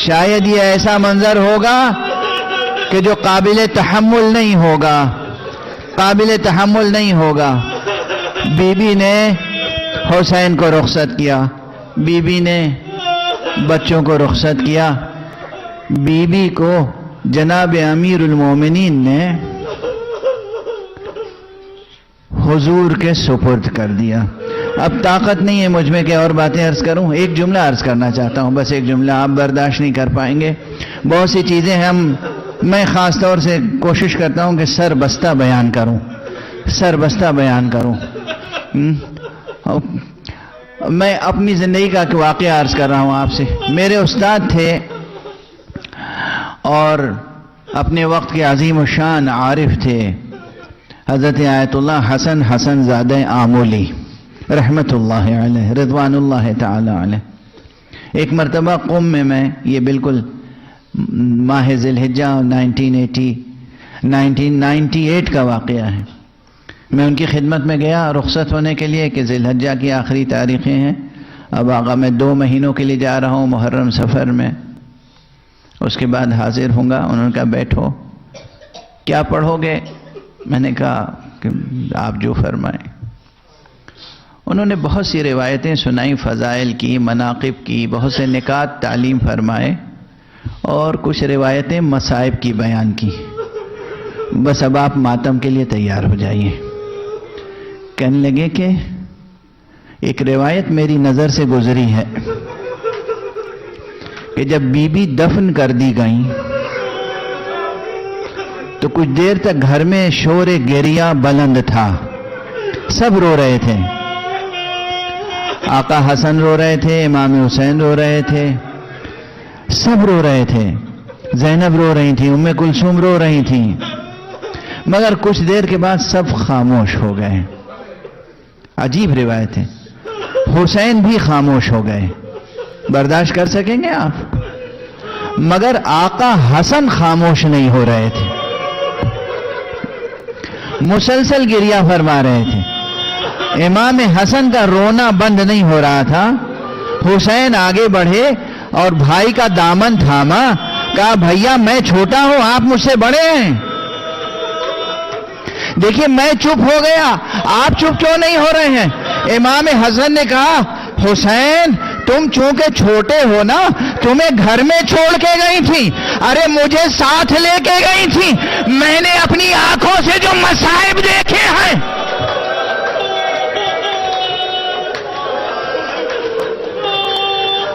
A: شاید یہ ایسا منظر ہوگا کہ جو قابل تحمل نہیں ہوگا، قابل تحمل نہیں ہوگا. بی بی نے حسین کو رخصت کیا، بی بی نے بچوں کو رخصت کیا. بی بی کو جناب امیر المومنین نے حضور کے سپرد کر دیا. اب طاقت نہیں ہے مجھ میں کہ اور باتیں عرض کروں. ایک جملہ عرض کرنا چاہتا ہوں, بس ایک جملہ. آپ برداشت نہیں کر پائیں گے, بہت سی چیزیں میں خاص طور سے کوشش کرتا ہوں کہ سر بستہ بیان کروں, سر بستہ بیان کروں. میں اپنی زندگی کا ایک واقعہ عرض کر رہا ہوں آپ سے. میرے استاد تھے اور اپنے وقت کے عظیم الشان عارف تھے, حضرت آیت اللہ حسن زادہ آمولی رحمت اللہ علیہ, رضوان اللہ تعالی علیہ. ایک مرتبہ قم میں یہ بالکل ماہ ذی الحجہ 1998 کا واقعہ ہے. میں ان کی خدمت میں گیا رخصت ہونے کے لیے کہ ذی الحجہ کی آخری تاریخیں ہیں. اب آقا میں 2 مہینوں کے لیے جا رہا ہوں محرم سفر میں, اس کے بعد حاضر ہوں گا. انہوں نے کہا بیٹھو, کیا پڑھو گے؟ میں نے کہا کہ آپ جو فرمائیں. انہوں نے بہت سی روایتیں سنائیں, فضائل کی, مناقب کی, بہت سے نکات تعلیم فرمائے اور کچھ روایتیں مصائب کی بیان کی. بس اب آپ ماتم کے لیے تیار ہو جائیے. کہنے لگے کہ ایک روایت میری نظر سے گزری ہے کہ جب بی بی دفن کر دی گئیں تو کچھ دیر تک گھر میں شور گریہ بلند تھا, سب رو رہے تھے. آقا حسن رو رہے تھے, امام حسین رو رہے تھے, سب رو رہے تھے. زینب رو رہی تھی, ام کلثوم رو رہی تھیں, مگر کچھ دیر کے بعد سب خاموش ہو گئے. عجیب روایت ہے. حسین بھی خاموش ہو گئے. برداشت کر سکیں گے آپ؟ مگر آقا حسن خاموش نہیں ہو رہے تھے, مسلسل گریہ فرما رہے تھے. امام حسن کا رونا بند نہیں ہو رہا تھا. حسین آگے بڑھے اور بھائی کا دامن تھاما, کہا بھیا میں چھوٹا ہوں, آپ مجھ سے بڑے ہیں. دیکھیے میں چپ ہو گیا, آپ چپ کیوں نہیں ہو رہے ہیں؟ امام حسن نے کہا حسین تم چونکہ چھوٹے ہو نا, تمہیں گھر میں چھوڑ کے گئی تھی, ارے مجھے ساتھ لے کے گئی تھی. میں نے اپنی آنکھوں سے جو مصائب دیکھے ہیں,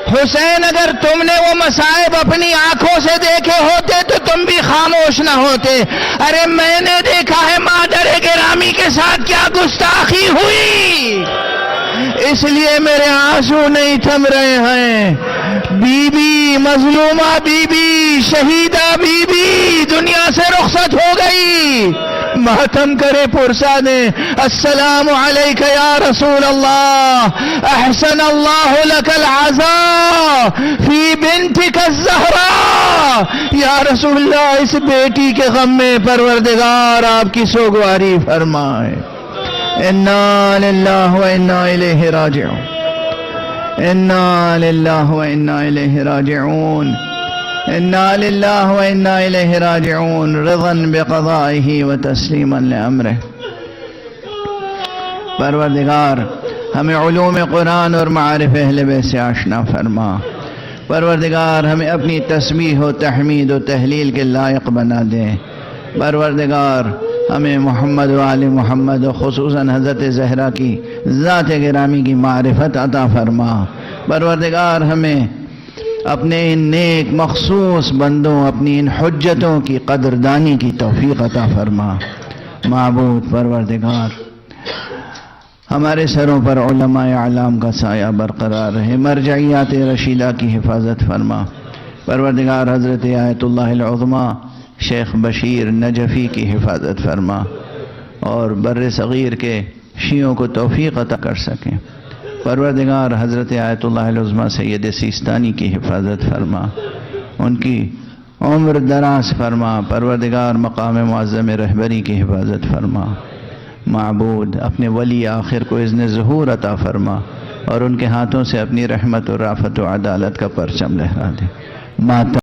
A: حسین اگر تم نے وہ مصائب اپنی آنکھوں سے دیکھے ہوتے تو تم بھی خاموش نہ ہوتے. ارے میں نے دیکھا ہے مادر گرامی کے ساتھ کیا گستاخی ہوئی, اس لیے میرے آنسو نہیں تھم رہے ہیں. بی بی مظلومہ, بی بی شہیدہ, بی بی دنیا سے رخصت ہو گئی. ماتم کرے پرسا دے, السلام علیک یا رسول اللہ, احسن اللہ لک العزا فی بنتک الزہرا. یا رسول اللہ اس بیٹی کے غم میں پروردگار آپ کی سوگواری فرمائے. انا للہ و انا الیہ راجعون, انا للہ و انا الیہ راجعون, انا للہ و انا الیہ راجعون, رضا بقضائہ و تسلیما لامرہ. پروردگار ہمیں علوم قرآن اور معارف اہل بیت سے آشنا فرما. پروردگار ہمیں اپنی تسبیح و تحمید و تحلیل کے لائق بنا دے. پروردگار ہمیں محمد و آل محمد و خصوصاً حضرت زہرا کی ذات گرامی کی معرفت عطا فرما. پروردگار ہمیں اپنے ان نیک مخصوص بندوں, اپنی ان حجتوں کی قدردانی کی توفیق عطا فرما. معبود پروردگار ہمارے سروں پر علماء اعلام کا سایہ برقرار رہے. مرجعیات رشیدہ کی حفاظت فرما. پروردگار حضرت آیت اللہ العظمیٰ شیخ بشیر نجفی کی حفاظت فرما اور بر صغیر کے شیعوں کو توفیق عطا کر سکیں. پروردگار حضرت آیت اللہ العظمیٰ سید سیستانی کی حفاظت فرما, ان کی عمر دراز فرما. پروردگار مقام معظم رہبری کی حفاظت فرما. معبود اپنے ولی آخر کو اذن ظہور عطا فرما اور ان کے ہاتھوں سے اپنی رحمت و رافت و عدالت کا پرچم لہرا دے.